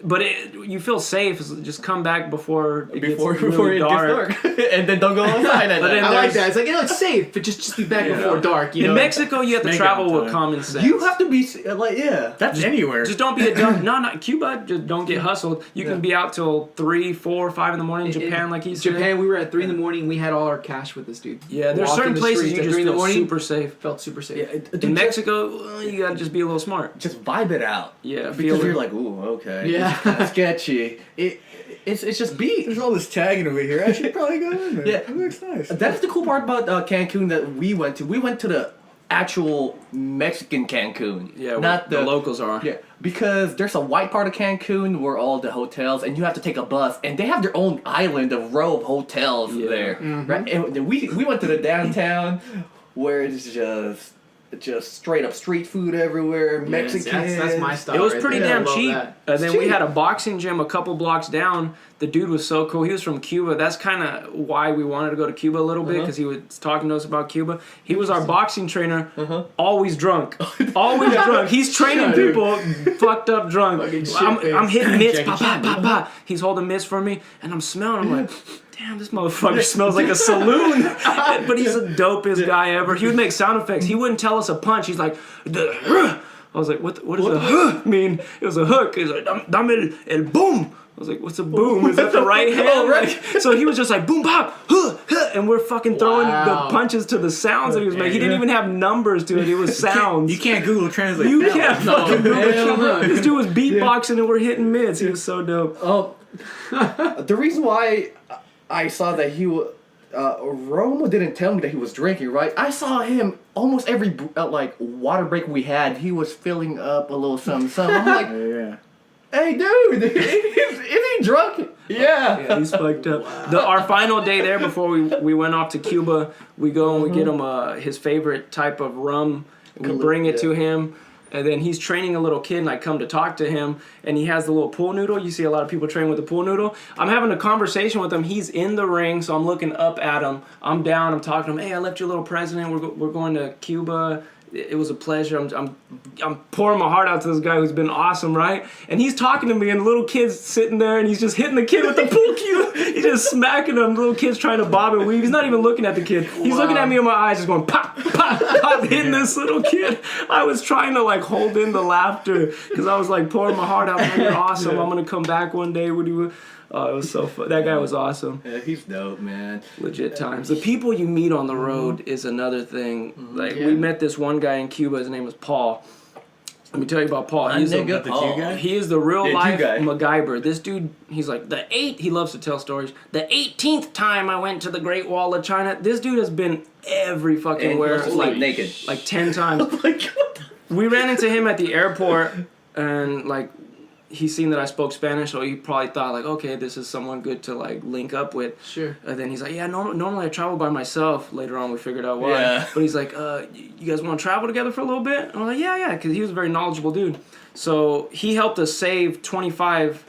But you feel safe. Just come back before it gets really dark. Gets dark. And then don't go outside at But then night. I like there's- that. It's like, it's safe, but just be back before dark. You In know. Mexico, you have to Make travel up with time. common sense. You have to be like, yeah. That's anywhere. Just don't be a dumb. No, not Cuba. Just don't get hustled. You can be out till 3, 4, 5 in the morning. Japan, like he said. Japan, we were at 3 in the morning. We had all our cash with us, dude. Yeah, there's Walking certain the places streets you at just 3 in the feel morning. super safe. Felt super safe. Yeah, dude, In Mexico, well, you gotta just be a little smart. just vibe it out. Yeah, feel Because it. you're like, ooh, okay. Yeah. It's kind of sketchy. It's just beat. There's all this tagging over here. I should probably go in there. Yeah. It looks nice. That's the cool part about Cancun that we went to. We went to the actual Mexican Cancun. Yeah, not the locals are. Yeah, because there's a white part of Cancun where all the hotels, and you have to take a bus, and they have their own island, a row of hotels there. Right? And then we went to the downtown where it's just straight up street food everywhere, Mexican. That's my style. It was right pretty there. I damn love cheap. that. And then we cheap. had a boxing gym a couple blocks down. The dude was so cool. He was from Cuba. That's kind of why we wanted to go to Cuba a little bit, because he was talking to us about Cuba. He was our boxing trainer, always drunk. Always drunk. He's training people fucked up drunk. I'm hitting mitts, pa, pa, pa, pa. He's holding mitts for me, and I'm smelling. I'm like, damn, this motherfucker smells like a saloon. But he's the dopest guy ever. He would make sound effects. He wouldn't tell us a punch. He's like, I was like, what does the mean? It was a hook. He's like, dame el boom. I was like, what's a boom? Is that the right hand? Like, so he was just like, boom, pop, huh, huh, and we're fucking throwing the punches to the sounds that he was making. He didn't even have numbers to it. It was sounds. You can't Google Translate. You that can't one. fucking do hell no. it. This dude was beatboxing and we're hitting mids. He was so dope. Oh, the reason why I saw that he was Roma didn't tell me that he was drinking, right? I saw him almost every like water break we had. He was filling up a little something, something. I'm like, Yeah. hey, dude, is he drunk? Yeah. He's fucked up. Our final day there before we went off to Cuba, we go and we get him his favorite type of rum. We bring it to him. And then he's training a little kid, and I come to talk to him, and he has the little pool noodle. You see a lot of people train with the pool noodle. I'm having a conversation with him. He's in the ring, so I'm looking up at him. I'm down. I'm talking to him. Hey, I left you a little present. We're going to Cuba. It was a pleasure. I'm pouring my heart out to this guy who's been awesome, right? And he's talking to me, and the little kid's sitting there, and he's just hitting the kid with the pool cue. He's just smacking him. The little kid's trying to bob and weave. He's not even looking at the kid. He's looking at me in my eyes, just going pop, pop, pop, hitting this little kid. I was trying to like hold in the laughter because I was like pouring my heart out. Man, you're awesome. I'm gonna come back one day. What do you? Oh, it was so fun. That guy was awesome. Yeah, he's dope, man. Legit times. The people you meet on the road is another thing. Like we met this one guy in Cuba. His name was Paul. Let me tell you about Paul. He's nigga, The Paul. Jew guy? he is the real Yeah, life Jew guy. MacGyver. This dude, he's like he loves to tell stories. The 18th time I went to the Great Wall of China. This dude has been every fucking And where, he was like naked. like 10 times. Like, what the? We ran into him at the airport, and like he seen that I spoke Spanish, so he probably thought like, okay, this is someone good to like link up with. Sure. And then he's like, yeah, normally I travel by myself. Later on, we figured out why. Yeah. But he's like, you guys want to travel together for a little bit? And I'm like, yeah, because he was a very knowledgeable dude. So he helped us save 25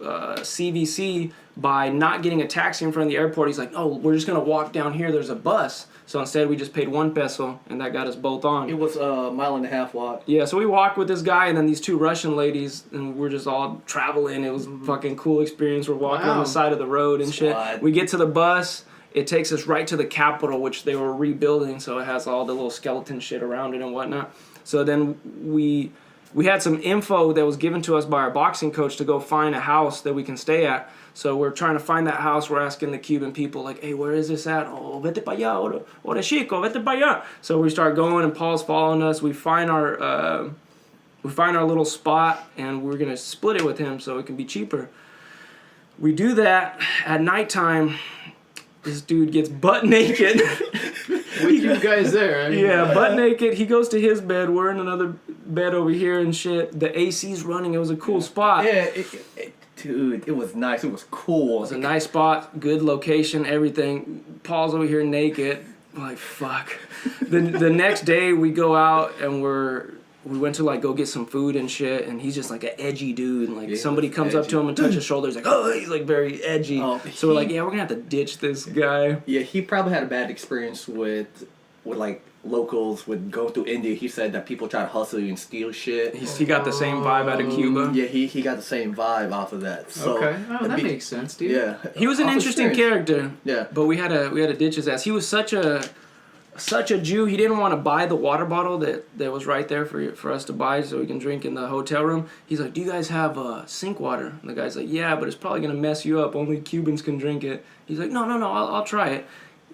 CVC by not getting a taxi in front of the airport. He's like, oh, we're just gonna walk down here. There's a bus. So instead, we just paid 1 peso, and that got us both on. It was a mile and a half walk. Yeah, so we walked with this guy and then these 2 Russian ladies, and we're just all traveling. It was a fucking cool experience. We're walking on Wow. the side of the road and shit. Squad. We get to the bus. It takes us right to the Capitol, which they were rebuilding, so it has all the little skeleton shit around it and whatnot. So then we had some info that was given to us by our boxing coach to go find a house that we can stay at. So we're trying to find that house. We're asking the Cuban people, like, hey, where is this at? Oh, vete pa allá, ora chico, vete pa allá. So we start going, and Paul's following us. We find our little spot, and we're gonna split it with him so it can be cheaper. We do that at nighttime. This dude gets butt naked. With you guys there. I mean, Yeah, butt naked. He goes to his bed. We're in another bed over here and shit. The AC's running. It was a cool spot. Yeah, Dude, it was nice. It was cool. It was a nice spot, good location, everything. Paul's over here naked. I'm like, fuck. The next day we go out and we went to like go get some food and shit, and he's just like an edgy dude, and like somebody comes up to him and touches his shoulder. He's like, oh, he's like very edgy. So we're like, yeah, we're gonna have to ditch this guy. Yeah, he probably had a bad experience with like locals would go through India. He said that people try to hustle you and steal shit. He got the same vibe out of Cuba. Yeah, he got the same vibe off of that. So, okay, that makes sense, dude. Yeah, He was an interesting character. Yeah, but we had to ditch his ass. He was such a Jew. He didn't want to buy the water bottle that was right there for us to buy so we can drink in the hotel room. He's like, do you guys have sink water? And the guy's like, yeah, but it's probably gonna mess you up. Only Cubans can drink it. He's like, no, I'll try it.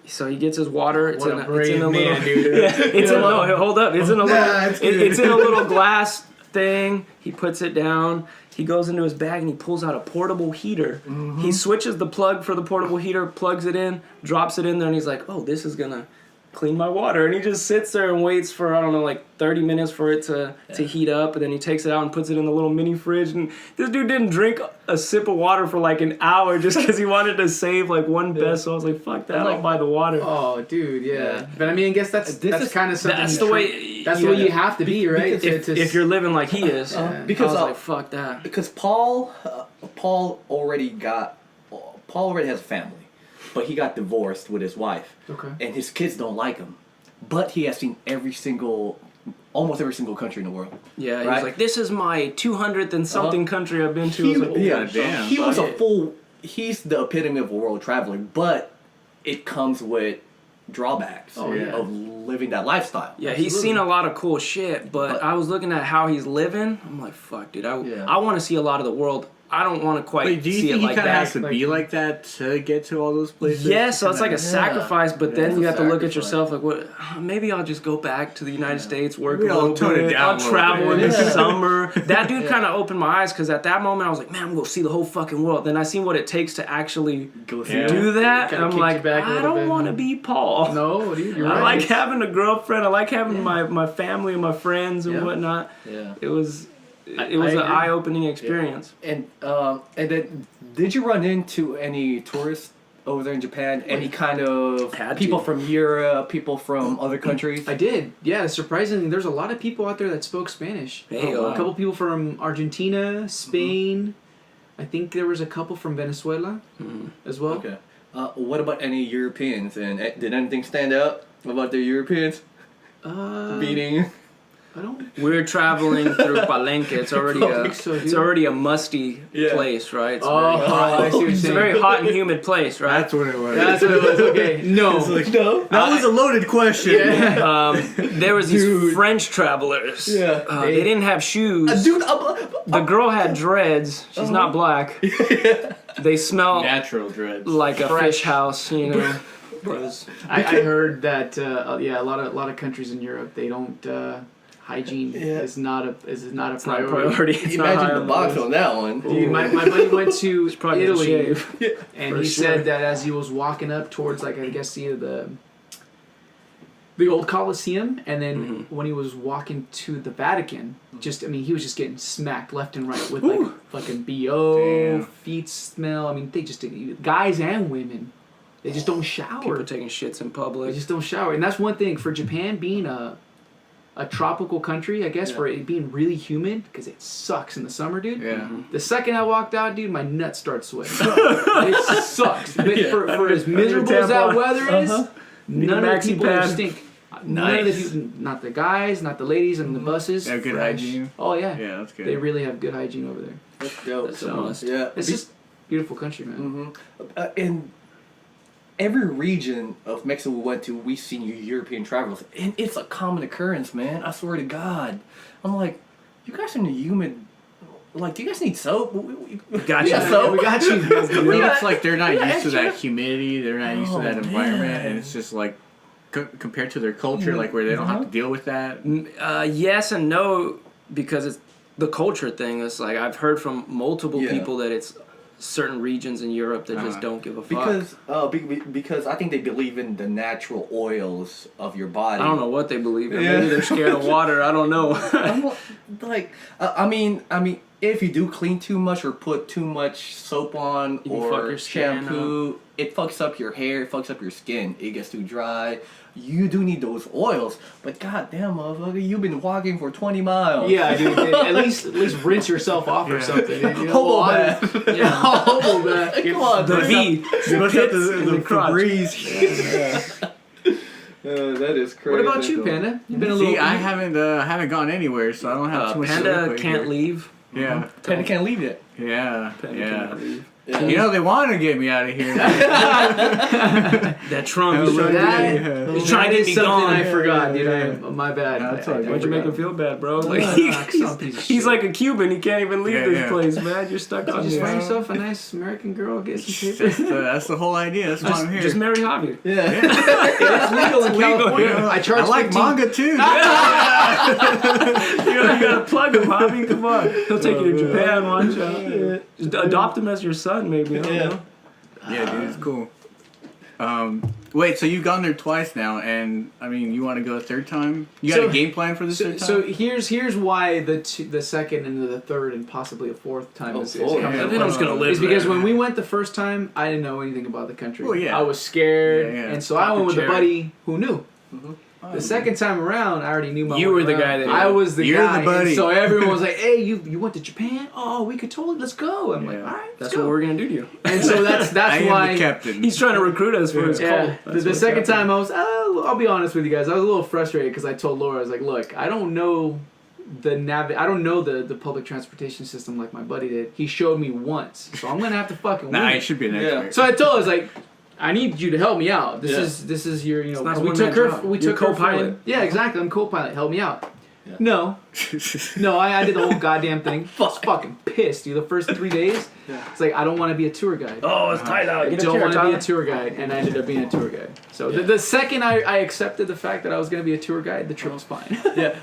So he gets his water. It's in a little, dude. Yeah, hold up. It's in a little. It's in a little glass thing. He puts it down. He goes into his bag and he pulls out a portable heater. Mm-hmm. He switches the plug for the portable heater, plugs it in, drops it in there, and he's like, "Oh, this is gonna clean my water." And he just sits there and waits for, I don't know, like 30 minutes for it to heat up, and then he takes it out and puts it in the little mini fridge. And this dude didn't drink a sip of water for like an hour just because he wanted to save like one peso. I was like, fuck that, I'll buy the water. Oh, dude, yeah. But I mean, I guess that's kind of something. That's the way. That's the way you have to be, right? If you're living like he is. Because I was like, fuck that. Because Paul already has a family. But he got divorced with his wife. Okay. And his kids don't like him. But he has seen almost every single country in the world. Yeah, right? He's like, this is my 200th and something country I've been to. He's the epitome of a world traveler, but it comes with drawbacks of living that lifestyle. Yeah, he's seen a lot of cool shit, but I was looking at how he's living. I'm like, fuck, dude, I want to see a lot of the world. I don't want to quite see it like that. Do you think he kind of has to be like that to get to all those places? Yeah, so it's like a sacrifice, but then you have to look at yourself like, what? Maybe I'll just go back to the United States, work a little bit. I'll travel in the summer. That dude kind of opened my eyes, because at that moment I was like, man, I'm going to see the whole fucking world. Then I seen what it takes to actually do that, and I'm like, I don't want to be Paul. No, dude, I like having a girlfriend. I like having my family and my friends and whatnot. Yeah. It was an eye-opening experience. Yeah. And then, did you run into any tourists over there in Japan? Any kind of people from Europe, people from other countries? I did. Yeah, surprisingly, there's a lot of people out there that spoke Spanish. A couple people from Argentina, Spain. I think there was a couple from Venezuela as well. Okay. What about any Europeans? And did anything stand out about the Europeans? Beating. We're traveling through Palenque. It's already a musty place, right? It's a very hot and humid place, right? That's what it was. Okay. No. That was a loaded question. Yeah. There was these French travelers. Yeah. They didn't have shoes. The girl had dreads. She's not black. They smell natural dreads, like a fish house, you know. I heard that a lot of countries in Europe, they don't. Hygiene is not a priority. Imagine the box on that one. Dude, my buddy went to Italy, and he said that as he was walking up towards, like, I guess the old Colosseum, and then when he was walking to the Vatican, he was just getting smacked left and right with like fucking BO, feet smell. I mean, they just guys and women. They just don't shower. People taking shits in public. They just don't shower, and that's one thing for Japan being a tropical country, I guess, for it being really humid, because it sucks in the summer, dude. Yeah. The second I walked out, dude, my nuts start sweating. It sucks. But for as miserable as that weather is, none of the people there stink. None of the people, not the guys, not the ladies on the buses. They have good hygiene. Oh, yeah. Yeah, that's good. They really have good hygiene over there. That's dope. That's a must. Yeah. It's just beautiful country, man. And every region of Mexico we went to, we've seen European travelers, and it's a common occurrence, man. I swear to God. I'm like, you guys are in the humid. Like, do you guys need soap? We got you. Soap. We got you. It's like they're not used to that humidity. They're not used to that environment, and it's just like compared to their culture, like where they don't have to deal with that. Yes and no, because it's the culture thing. It's like I've heard from multiple people that it's certain regions in Europe that just don't give a fuck. Because I think they believe in the natural oils of your body. I don't know what they believe in. Maybe they're scared of water. I don't know. like, I mean, if you do clean too much or put too much soap on You fuck or your skin shampoo, it fucks up your hair, it fucks up your skin. It gets too dry. You do need those oils, but goddamn, motherfucker, you've been walking for 20 miles. Yeah, dude. At least rinse yourself off or something. You know, Hobo bath. Yeah, hobo bath. Come on, The V. the crotch. breeze. That is crazy. What about you, Panda? You've been a little. See, I haven't gone anywhere, so I don't have too much. Panda to can't leave. Yeah, Panda can't leave yet. yeah, Panda yeah. cannot leave. Yeah. You know they wanted to get me out of here. That Trump is trying to He's trying to get me something gone. I forgot, dude. My bad. No, it's all good. Why'd you make him feel bad, bro? Like, Some piece of he's shit. like a Cuban. He can't even leave Yeah, this yeah. place, man. You're stuck on Just this. find yourself a nice American girl, get some It's papers. just, that's the whole idea. That's why I'm here. Just marry Javi. Yeah. It's legal in California. Yeah. I charge I like 15. manga too. You gotta plug him, Javi. Come on. He'll take you to Japan, watch out. Just adopt him as your son, maybe. I don't know. Yeah, dude, it's cool. Wait, so you've gone there twice now, and I mean, you want to go a third time? You got So- a game plan for this third time? So here's why the second and the third and possibly a fourth time is fourth. coming. Yeah, I think I'm just gonna live Is because there. when we went the first time, I didn't know anything about the country. Well, yeah. I was scared, Yeah, yeah. and so I went with a Cherry. buddy who knew. Oh, The second time around, I already knew my You way were the around. guy that- I was the You're guy. the buddy. And so everyone was like, "Hey, you went to Japan? Oh, we could totally let's go." I'm like, Yeah. "All right, let's That's go." what we're gonna do to you. And so that's I am why the captain. He's trying to recruit us for his Yeah, cult. the That's what's second happening. time I was, I'll be honest with you guys, I was a little frustrated because I told Laura, I was like, look, I don't know I don't know the public transportation system like my buddy did. He showed me once, so I'm gonna have to fucking Nah, win I it. should be an Yeah. expert. So I told her, I was like, I need you to help me out. This Yeah. is your, you know, not a we one-man took her, job. we You're took her for- co-pilot. Yeah, exactly. I'm co-pilot. Help me out. Yeah. No, I did the whole goddamn thing. I was fucking pissed, dude. The first 3 days, it's like I don't want to be a tour guide. Oh, it's tight out. I Get a don't chair, want to be a Tyler. tour guide, and I ended up being a tour guide. So the second I accepted the fact that I was going to be a tour guide, the trip was fine. Yeah.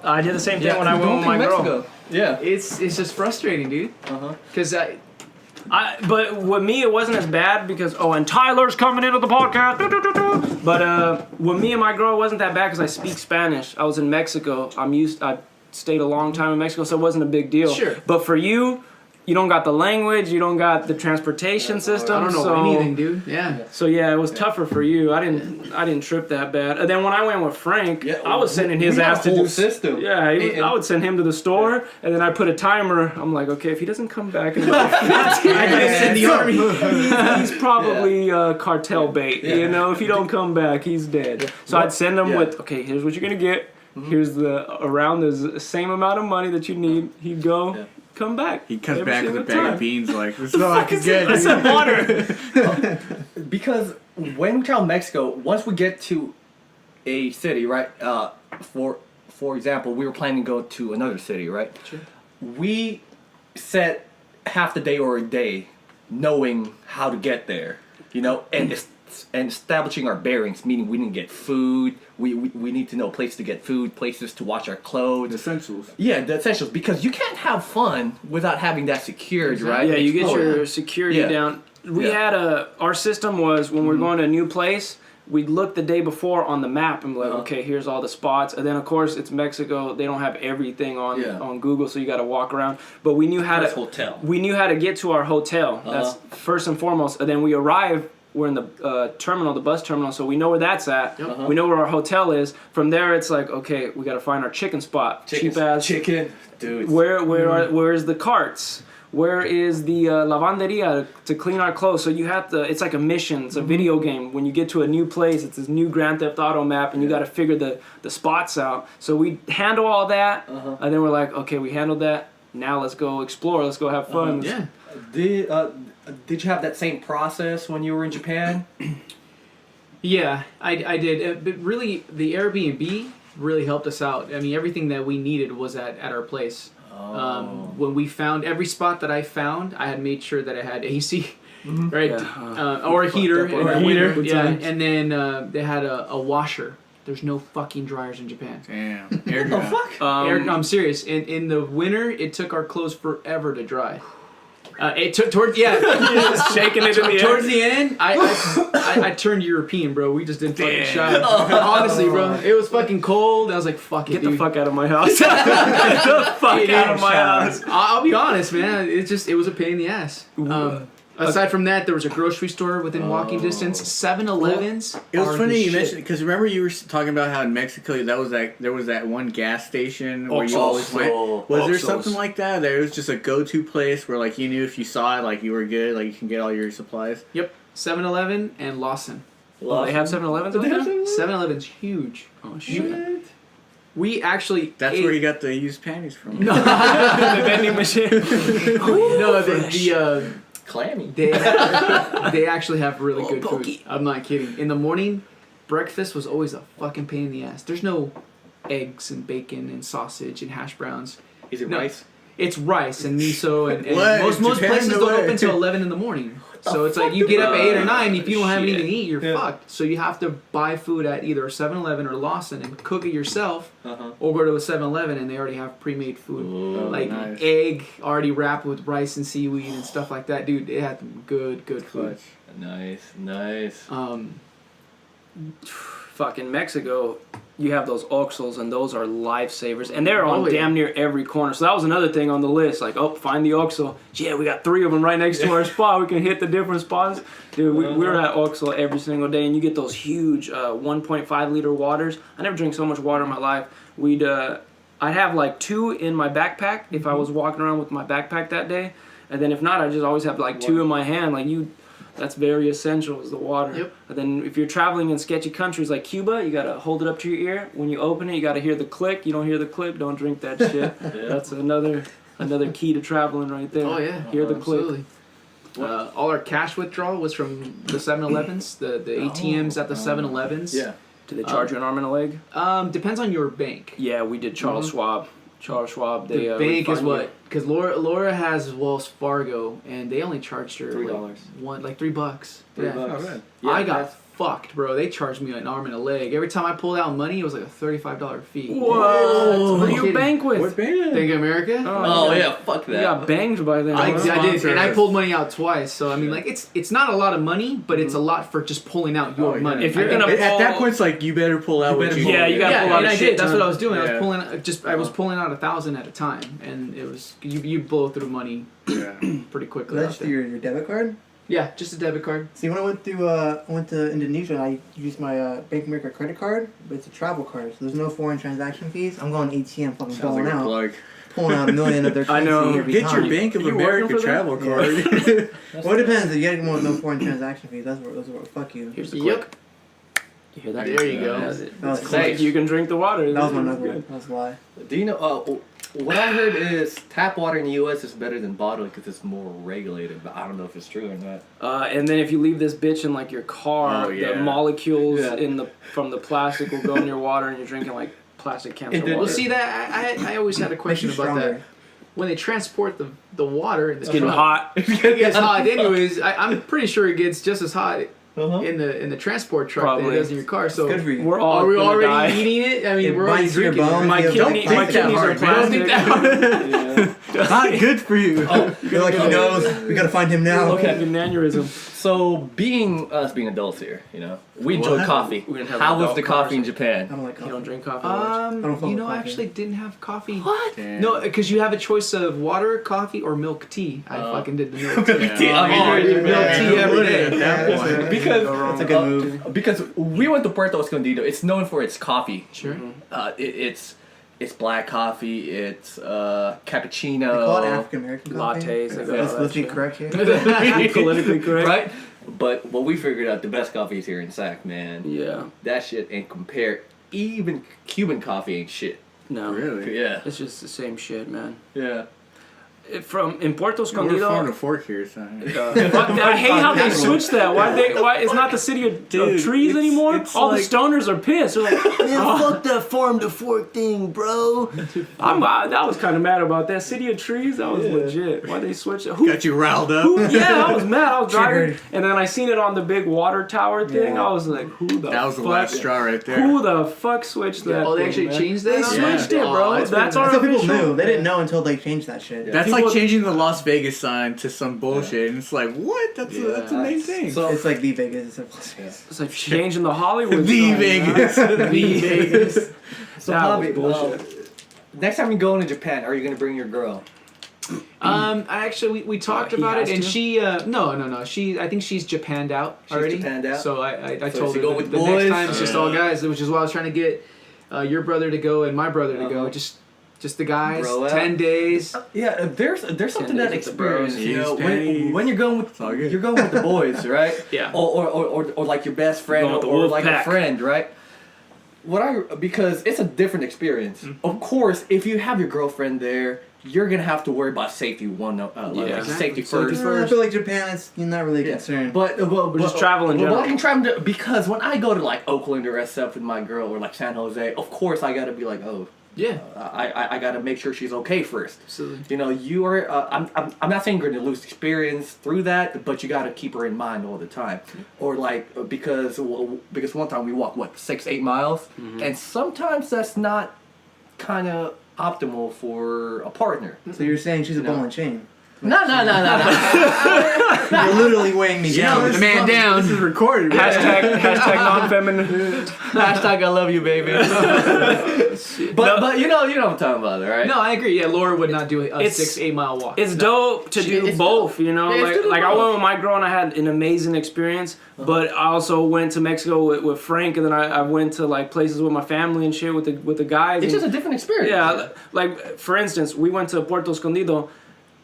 I did the same thing Yeah, when I went going with my through girl. Mexico. Yeah. It's just frustrating, dude. Because But with me, it wasn't as bad because and Tyler's coming into the podcast. But with me and my girl, it wasn't that bad because I speak Spanish. I was in Mexico. I stayed a long time in Mexico, so it wasn't a big deal. Sure. But for you, you don't got the language, you don't got the transportation system. I don't know so, anything, dude. Yeah. So yeah, it was tougher for you. I didn't trip that bad. And then when I went with Frank, Yeah, I was sending his we had ass a to whole do system. Yeah, And- I would send him to the store, and then I put a timer. I'm like, okay, if he doesn't come back in about 15 I gotta send the army. he's probably cartel bait. Yeah. You know, if he don't come back, he's dead. So I'd send him Yeah. with, okay, here's what you're gonna get. Here's around the same amount of money that you need. He'd go, Yeah. come back. He comes every back with a single bag time. of beans like, this is all I can get. I said water. Because when we travel Mexico, once we get to a city, right? For example, we were planning to go to another city, right? Sure. We set half the day or a day knowing how to get there, you know, and establishing our bearings, meaning we need to get food. We need to know places to get food, places to wash our clothes. Essentials. Yeah, the essentials, because you can't have fun without having that secured, right? Yeah, you get Oh, your yeah. security Yeah. down. We Yeah. had our system was when we're going to a new place, we'd look the day before on the map and be like, okay, here's all the spots. And then of course it's Mexico, they don't have everything on Google, so you got to walk around. But we knew how First to hotel. We knew how to get to our hotel. That's first and foremost. And then we arrive. We're in the terminal, the bus terminal, so we know where that's at. We know where our hotel is. From there, it's like, okay, we got to find our chicken spot. Cheap ass chicken, dude. Where's the carts? Where is the lavanderia to clean our clothes? So you have to. It's like a mission. It's a video game. When you get to a new place, it's this new Grand Theft Auto map, and you got to figure the spots out. So we handle all that, and then we're like, okay, we handled that. Now let's go explore. Let's go have fun. Yeah. Did you have that same process when you were in Japan? Yeah, I did. But really, the Airbnb really helped us out. I mean, everything that we needed was at our place. When we found every spot that I found, I had made sure that I had AC, right, or a heater, up on that. yeah, Times. and then they had a washer. There's no fucking dryers in Japan. Damn. Air dry. No, I'm serious. In the winter, it took our clothes forever to dry. Towards shaking it in the air. towards the end, I turned European, bro. We just didn't fucking shot. Honestly, bro, it was fucking cold. I was like, fuck it, Get dude. the fuck out of my house. Get the fuck out of my house. I'll be honest, man. It was a pain in the ass. Aside from that, there was a grocery store within walking distance. 7-Elevens. It was are funny the you shit. mentioned because remember you were talking about how in Mexico there was that one gas station where you always went. Was there something like that? There was just a go-to place where like you knew if you saw it like you were good, like you can get all your supplies. Yep. 7-Eleven and Lawson. Oh, they have 7-Elevens over there? 7-Eleven's huge. Oh, shit. We actually That's ate. where you got the used panties from. The vending machine. No, the Clammy. they actually have really good food. I'm not kidding. In the morning, breakfast was always a fucking pain in the ass. There's no eggs and bacon and sausage and hash browns. Is it No. rice? It's rice and miso and What? most Japan, places no don't way. open till 11 in the morning. So it's like you get up at 8 or 9. If you don't have anything to eat, you're fucked. So you have to buy food at either 7-Eleven or Lawson and cook it yourself, or go to a 7-Eleven and they already have pre-made food, like nice. egg already wrapped with rice and seaweed and stuff like that. Dude, it had good food. Nice. Fucking Mexico, you have those Oxxos, and those are lifesavers, and they're on damn near every corner. So that was another thing on the list. Like, find the Oxxo. Yeah, we got 3 of them right next to our spot. We can hit the different spots. Dude, we're at Oxxo every single day, and you get those huge 1.5 liter waters. I never drank so much water in my life. I'd have like 2 in my backpack if I was walking around with my backpack that day, and then if not, I just always have like 2 in my hand. Like that's very essential is the water. Yep. And then if you're traveling in sketchy countries like Cuba, you gotta hold it up to your ear. When you open it, you gotta hear the click. You don't hear the click, don't drink that shit. That's another key to traveling right there. Oh yeah, Hear the click. absolutely. All our cash withdrawal was from the 7-Elevens, the ATMs at the 7-Elevens. Yeah. Do they charge you an arm and a leg? Depends on your bank. Yeah, we did Charles Schwab. Charles Schwab. They The bank is refund what? you. Because Laura has Wells Fargo, and they only charged her $3. like $3. $3. Yeah. I got fucked, bro. They charged me an arm and a leg. Every time I pulled out money, it was like a $35 fee. Whoa! Who I'm you kidding. bank with? What band? Bank of America? Oh yeah, fuck You that. got banged by them. I huh? did, and I pulled money out twice. So I mean, like it's not a lot of money, but it's a lot for just pulling out your money. If you're At gonna that point, it's like you better pull out what you Yeah, you gotta pull out and a I shit did. That's ton. what I was doing. Yeah. I was pulling out 1,000 at a time, and it was you blow through money Yeah. pretty quickly. That's out there. your debit card? Yeah, just a debit card. See, when I went to Indonesia, I used my Bank of America credit card, but it's a travel card, so there's no foreign transaction fees. I'm going ATM fucking Sounds pulling like a out. plug. Pulling out $1 million of their I know. currency every Get time. your Bank of You America working for travel that? card. Well, it depends. You get one with no foreign transaction fees. That's what fuck you. Here's the Yep. click. You hear that? There you go. Yeah, That was it's close. safe. You can drink the water. That was my It's number. good. That's why. Do you know? What I heard is tap water in the U.S. is better than bottled because it's more regulated. But I don't know if it's true or not. And then if you leave this bitch in like your car, Oh, yeah. the molecules Yeah. from the plastic will go in your water, and you're drinking like plastic cancer And then- water. Well, see that I always had a question Makes you about that. stronger. When they transport the water, It's getting hot. It gets hot. Anyways, I'm pretty sure it gets just as hot Uh-huh. in the transport truck than Probably. it does in your car. So Good for you. We're all are we gonna already die. eating it? I mean, It we're already binds to your drinking it. bones. My Yeah, don't kidneys think are that hard, man. Don't think plastic. that Not good for you. You're like, he knows. We gotta find him now. Okay, an aneurysm. So being adults here, we enjoy What? coffee. We didn't have How was adult the coffee in I Japan? don't like You coffee. don't drink coffee much. I don't fuck with I coffee. actually didn't have coffee. What? Damn. No, because you have a choice of water, coffee, or milk tea. I fucking did the milk tea. Yeah. Oh, dude, milk tea every day. At that Yeah, point. Because That's a good move. because we went to Puerto Escondido. It's known for its coffee. Sure. It's black coffee. It's cappuccino. They call it African American coffee. Lattes, they got all Let's that be shit. correct here. Politically correct. Right? But what we figured out, the best coffee is here in Sac, man. Yeah. That shit ain't compare. Even Cuban coffee ain't shit. No. Really? Yeah. It's just the same shit, man. Yeah. In Puerto We're farm Escondido. to fork here, son. Fuck that. I hate how they switched that. Why it's not the city of Dude, trees it's- anymore? it's All like- the stoners are pissed. They're like, Fuck that farm to fork thing, bro. I was kind of mad about that. City of trees? That was legit. Why they switched it? Got you riled up. Yeah, I was mad. I was driving, Triggered. and then I seen it on the big water tower thing. Yeah. I was like, who the That was the fuck? last straw right there. Who the fuck switched that? Oh, they thing, actually man? changed that? They switched it, Yeah. bro. Oh, That's that's our That's what people official. knew. They didn't know until they changed that shit. That's People like changing the Las Vegas sign to some bullshit, and it's like, what? That's the main thing. So it's like the Vegas. It's like changing the Hollywood. The sign, Vegas. The Vegas. So That was Javi, bullshit. next time you go into Japan, are you gonna bring your girl? Actually, we talked He about it, has and to? she, no. I think she's Japanned out already. Japanned out? So I So told she her go that with the boys? next time it's just all guys, which is why I was trying to get your brother to go and my brother to go. Just the guys. Bro out. 10 days. Yeah, there's something days that with the bros. experience, you know, Jeez, when you're going with all good. you're going with the boys, right? Yeah. Or like your best friend Going with the or wolf like pack. a friend, right? Because it's a different experience. Of course, if you have your girlfriend there, you're gonna have to worry about safety safety first. I feel like Japan is you're not really concerned. But just travel in general. I can travel because when I go to like Oakland or SF with my girl or like San Jose, of course I gotta be like, Yeah. I gotta make sure she's okay first. Absolutely. You know, you are. I'm not saying you're gonna lose experience through that, but you gotta keep her in mind all the time. Or like because one time we walked 6-8 miles, and sometimes that's not kind of optimal for a partner. So you're saying she's a ball and chain? No. You're literally weighing me down. The man down. This is recorded. Right? Hashtag non-feminine. Hashtag I love you, baby. but you know what I'm talking about, right? No, I agree. Yeah, Laura would not do a It's- 6-8 mile walk. It's dope to do it's both, you know. Yeah, it's to do Like I both. went with my girl and I had an amazing experience, but I also went to Mexico with Frank, and then I went to like places with my family and shit with the guys. It's and- just a different experience. yeah, like for instance, we went to Puerto Escondido.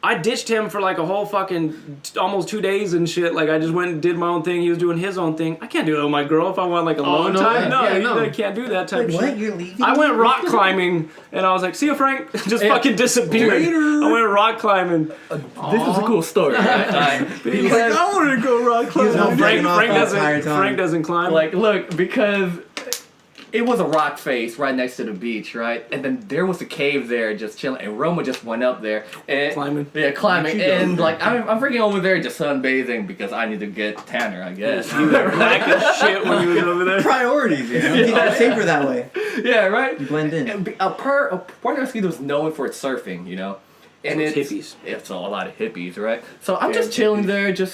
I ditched him for like a whole fucking almost 2 days and shit. Like I just went and did my own thing. He was doing his own thing. I can't do that with my girl if I want like alone no, time. yeah, No, no. I can't do that type Like, of what? shit. You're leaving? I went rock climbing and I was like, "See you, Frank." Just fucking disappeared. I went rock climbing. This is a cool story, right? He's like, I want to go rock climbing. No, Frank entire time. Frank doesn't climb. Like, look, because it was a rock face right next to the beach, right? And then there was a cave there just chilling, and Roma just went up there. And, Climbing. Yeah, climbing. And, like, I'm freaking over there just sunbathing because I need to get tanner, I guess. You were black as shit when you was over there. Priorities, you know? It's safer that way. Yeah, right? You blend in. And Puerto Escondido is known for its surfing, you know? And It's it's hippies. It's a lot of hippies, right? So I'm just chilling there, you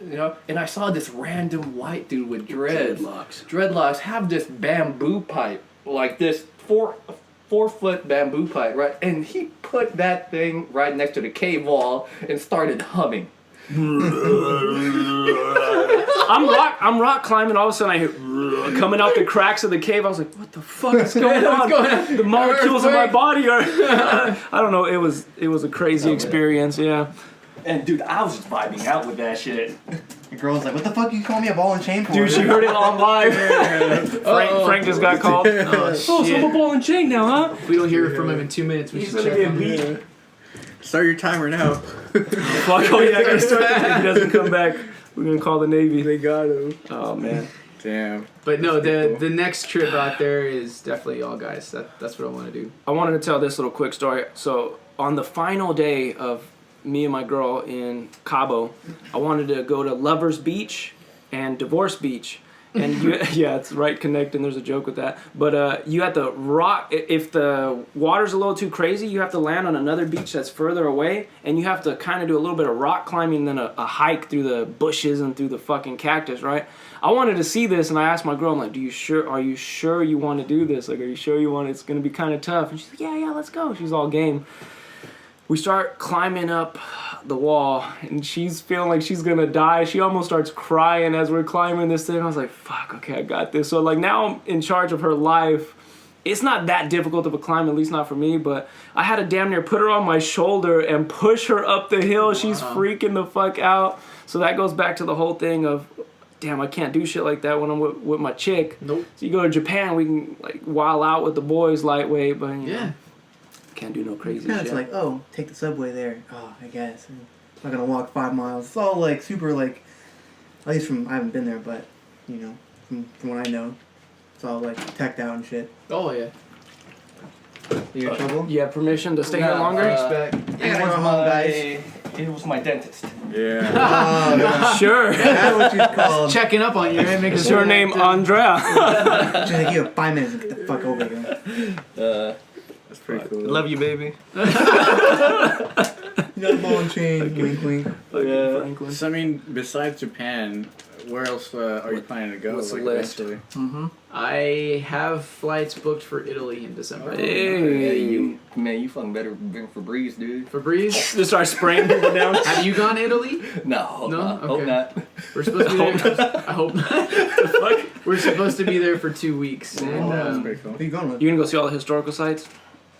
know, and I saw this random white dude with dreadlocks have this bamboo pipe, like this 4-foot bamboo pipe, right? And he put that thing right next to the cave wall and started humming. I'm rock climbing. All of a sudden, I hear coming out the cracks of the cave. I was like, "What the fuck is going on? The molecules in my body are." I don't know. It was a crazy experience. Yeah. And dude, I was just vibing out with that shit. The girl's like, what the fuck you call me a ball and chain for? Dude, she heard it on live. Frank just got called. Oh, so I'm a ball and chain now, huh? If we don't hear from him in 2 minutes, we should check on him. Start your timer now. Fuck, oh yeah, I gotta start. If he doesn't come back, we're gonna call the Navy. They got him. Oh man. Damn. But no, the next trip out there is definitely all guys. That's what I want to do. I wanted to tell this little quick story. So on the final day of me and my girl in Cabo, I wanted to go to Lovers Beach and Divorce Beach. And yeah, it's right connecting. There's a joke with that. But you have to rock. If the water's a little too crazy, you have to land on another beach that's further away, and you have to kind of do a little bit of rock climbing, then a hike through the bushes and through the fucking cactus, right? I wanted to see this, and I asked my girl, I'm like, are you sure you want to do this? Like, are you sure you want it? It's gonna be kind of tough. And she's like, yeah, let's go. She's all game. We start climbing up the wall, and she's feeling like she's gonna die. She almost starts crying as we're climbing this thing. I was like, fuck, okay, I got this. So like now I'm in charge of her life. It's not that difficult of a climb, at least not for me, but I had to damn near put her on my shoulder and push her up the hill. She's freaking the fuck out. So that goes back to the whole thing of, damn, I can't do shit like that when I'm with my chick. Nope. So you go to Japan, we can like wild out with the boys lightweight, but you know, can't do no crazy Yeah, shit. it's like, oh, take the subway there. Oh, I guess. I'm not gonna walk 5 miles. It's all like super like, at least I haven't been there, but you know, from what I know, it's all like teched out and shit. Oh yeah. You in trouble? You have permission to stay here longer? I gotta go home, guys. It was my dentist. Yeah. Oh, no. Sure. That's what you called. Checking up on you, right? Making Is your name Andrea? Just like, you have 5 minutes to get the fuck over here. That's pretty cool. Love you, baby. You got ball and chain. Wink, wink. Yeah. Franklin. So I mean, besides Japan, where else are you planning to go? What's the list? eventually? I have flights booked for Italy in December. Hey. You fucking better bring Febreze, dude. Febreze, Just start spraying people down. have you gone to Italy? No, No? hope Okay. not. We're supposed to be there. I hope not. The fuck? We're supposed to be there for 2 weeks, and That's pretty cool. Who you going with? You gonna go see all the historical sites?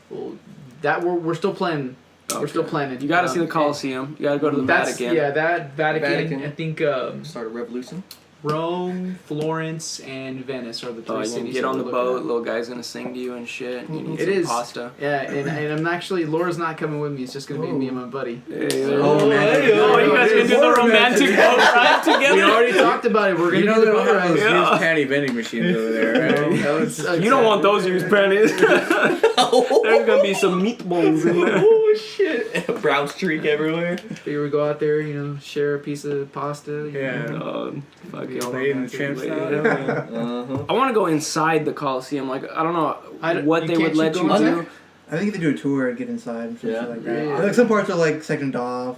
well, that we're still planning. We're still planning. You gotta see the Colosseum. You gotta go to the That's Vatican. yeah, that Vatican. Vatican. I think Start a revolution. Rome, Florence, and Venice are the three Oh, you cities. can get that on we're the looking boat. at. Little guy's gonna sing to you and shit. You need It some is. pasta. Yeah, and I'm actually Laura's not coming with me. It's just gonna be me and my buddy. Hey, Oh, romantic. oh, you guys gonna do the romantic boat ride We together? already talked about it. We're gonna You know do the they boat don't have those ride. Yeah. used panty vending machines over there, right? You don't want those used panties. There's gonna be some meatballs in there. Oh shit! Brown streak everywhere. Figure we go out there, share a piece of pasta. you know. Yeah. Fucking Lady in the tramp style. Uh-huh. I want to go inside the Coliseum. Like I don't know I- what you they can't would let keep you going do. there? I think if they do a tour and get inside and Yeah. shit like that. Yeah. Like some parts are like sectioned off.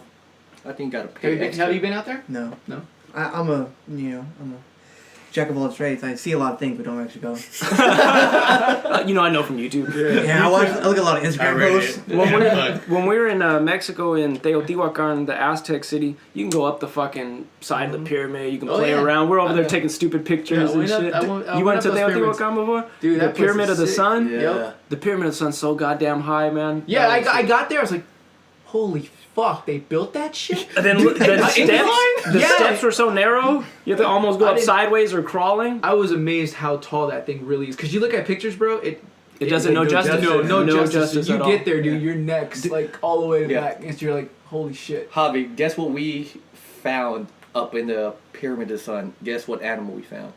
I think you gotta pay Have extra. you been out there? No. No? I'm a jack of all trades. I see a lot of things, but don't actually go. I know from YouTube. Yeah, I look at a lot of Instagram posts. When we were in Mexico in Teotihuacan, the Aztec city, you can go up the fucking side of the pyramid. You can Oh, play yeah. around. We're over there Yeah. taking stupid pictures Yeah, and shit. I You went went up to those pyramids. Teotihuacan before? Dude, The that place Pyramid of is the sick. Sun? Yeah. Yep. The Pyramid of the Sun's so goddamn high, man. Yeah, That was I sick. got there. I was like, holy fuck, they built that shit? And then the Yeah. steps were so narrow, you have to almost go I up didn't- sideways or crawling. I was amazed how tall that thing really is. Because you look at pictures, bro, it doesn't know justice. No justice. You at all. get there, dude, your neck's like all the way Yeah. back. And you're like, holy shit. Javi, guess what we found up in the Pyramid of the Sun? Guess what animal we found?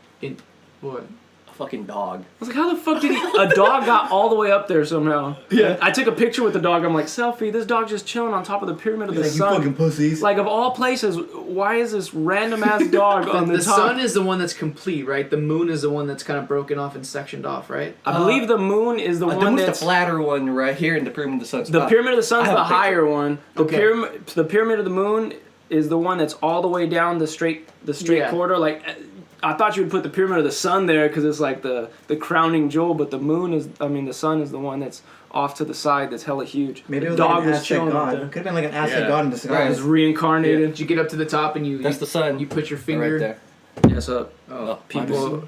What? A fucking dog. I was like, how the fuck did a dog got all the way up there somehow? Yeah. I took a picture with the dog. I'm like, selfie, this dog's just chilling on top of the Pyramid of the Like, you Sun. fucking pussies. Like, of all places, why is this random ass dog on the The top? sun is the one that's complete, right? The moon is the one that's kind of broken off and sectioned off, right? I believe the moon is the The one moon's the that's. flatter one right here in the Pyramid of the Sun. The spot. Pyramid of the Sun's I have the a picture. higher one. Okay. The Pyramid of the Moon is the one that's all the way down the straight Yeah. corridor. Like, I thought you would put the Pyramid of the Sun there because it's like the crowning jewel, but the sun is the one that's off to the side that's hella huge. Maybe it the was dog like an was Aztec chilling up god. there. It could have been like an Aztec Yeah. god in It disguise. was reincarnated. Did you get up to the top and That's the sun. you put your finger right there. Yes, Oh, people.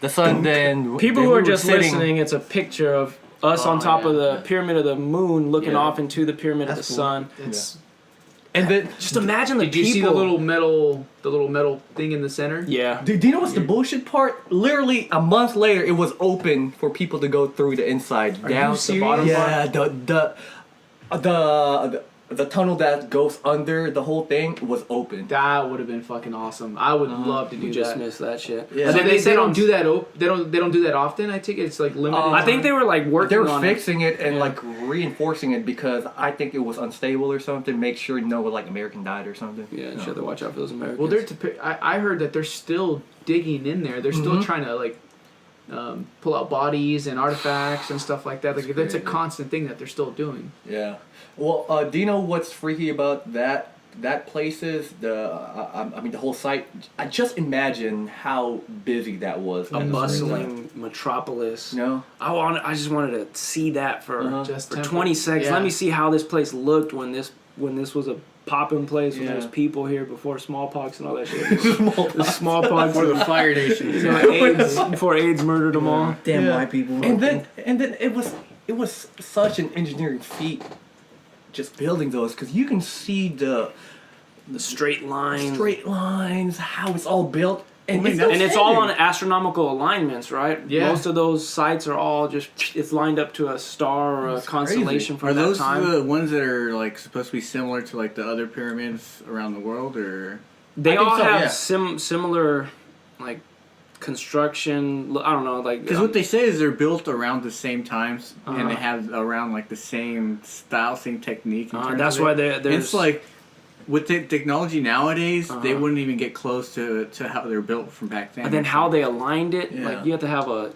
The sun. Then People then who we are were just sitting- listening, it's a picture of us on Oh, top yeah, of the yeah. Pyramid of the Moon looking Yeah. off into the Pyramid of That's the cool. Sun. It's, And then, Just imagine the Did people. you see the little metal thing in the center? Yeah. do you know what's the bullshit part? Literally a month later, it was open for people to go through the inside, Are down you the serious? bottom. Yeah, the tunnel that goes under the whole thing was open. That would have been fucking awesome. I would love to do You just that. missed that shit. Yeah. And So then they said don't on- do that. They don't do that often. I take it. It's like limited. I I think they were like working They were on fixing it and Yeah. like reinforcing it because I think it was unstable or something. Make sure no like American died or something. it. Yeah, you have to watch out for those Americans. Well, I heard that they're still digging in there. They're still trying to like pull out bodies and artifacts and stuff like that. Like that's a crazy. constant thing that they're still doing. Yeah. Well, do you know what's freaky about that place is I mean the whole site. I just imagine how busy that was. a at the same time. bustling metropolis. No. I just wanted to see that for Just for temper- 20 seconds. yeah. Let me see how this place looked when this was a popping place when there was Yeah. people here before smallpox and all that shit. The smallpox Or the Fire Nation. you know, AIDS, before AIDS murdered them all. Damn Yeah. white people. And then it was such an engineering feat, just building those because you can see the The straight lines. straight lines, how it's all built, and And it's all on astronomical alignments, right? Yeah. Most of those sites are all just it's lined up to a star or a That's constellation from Are that those time. the ones that are like supposed to be similar to like the other pyramids around the world, or They I think all so, have yeah. similar like construction. I don't know, like because what they say is they're built around the same times and they Uh-huh. have around like the same style, same technique. in terms that's of it. why there's It's like with the technology nowadays, they Uh-huh. wouldn't even get close to how they're built from back then. and then how they aligned it. Yeah. Like you have to have a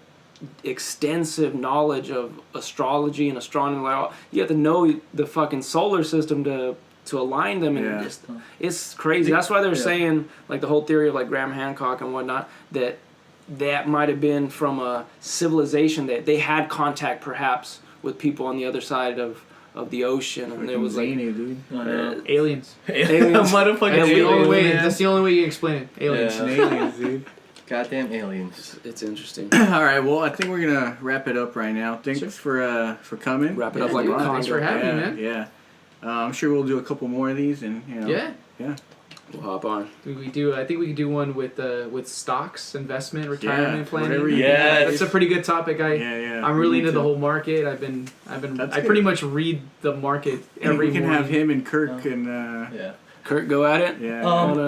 extensive knowledge of astrology and astronomy. Like, you have to know the fucking solar system to to align them, and it's crazy. That's why they're saying, like, the whole theory of, like, Graham Hancock and whatnot, that might have been from a civilization that they had contact perhaps with people on the other side of the ocean, and there was like dude. Aliens. aliens. Motherfucking That's the only way. man. That's the only way you can explain it. Aliens. Yeah. Aliens, dude. Goddamn aliens. It's interesting. All right, well, I think we're gonna wrap it up right now. Thanks for coming. Wrap it up like a Thanks for condom. having me, man. Yeah. I'm sure we'll do a couple more of these, and Yeah. We'll hop on. We do. I think we could do one with stocks, investment, retirement planning. whatever you Yeah, That's a pretty good topic. I'm really Me into too. the whole market. That's I pretty much read the market And every we can morning. have him and Kirk and Yeah. Kurt, go at it. yeah.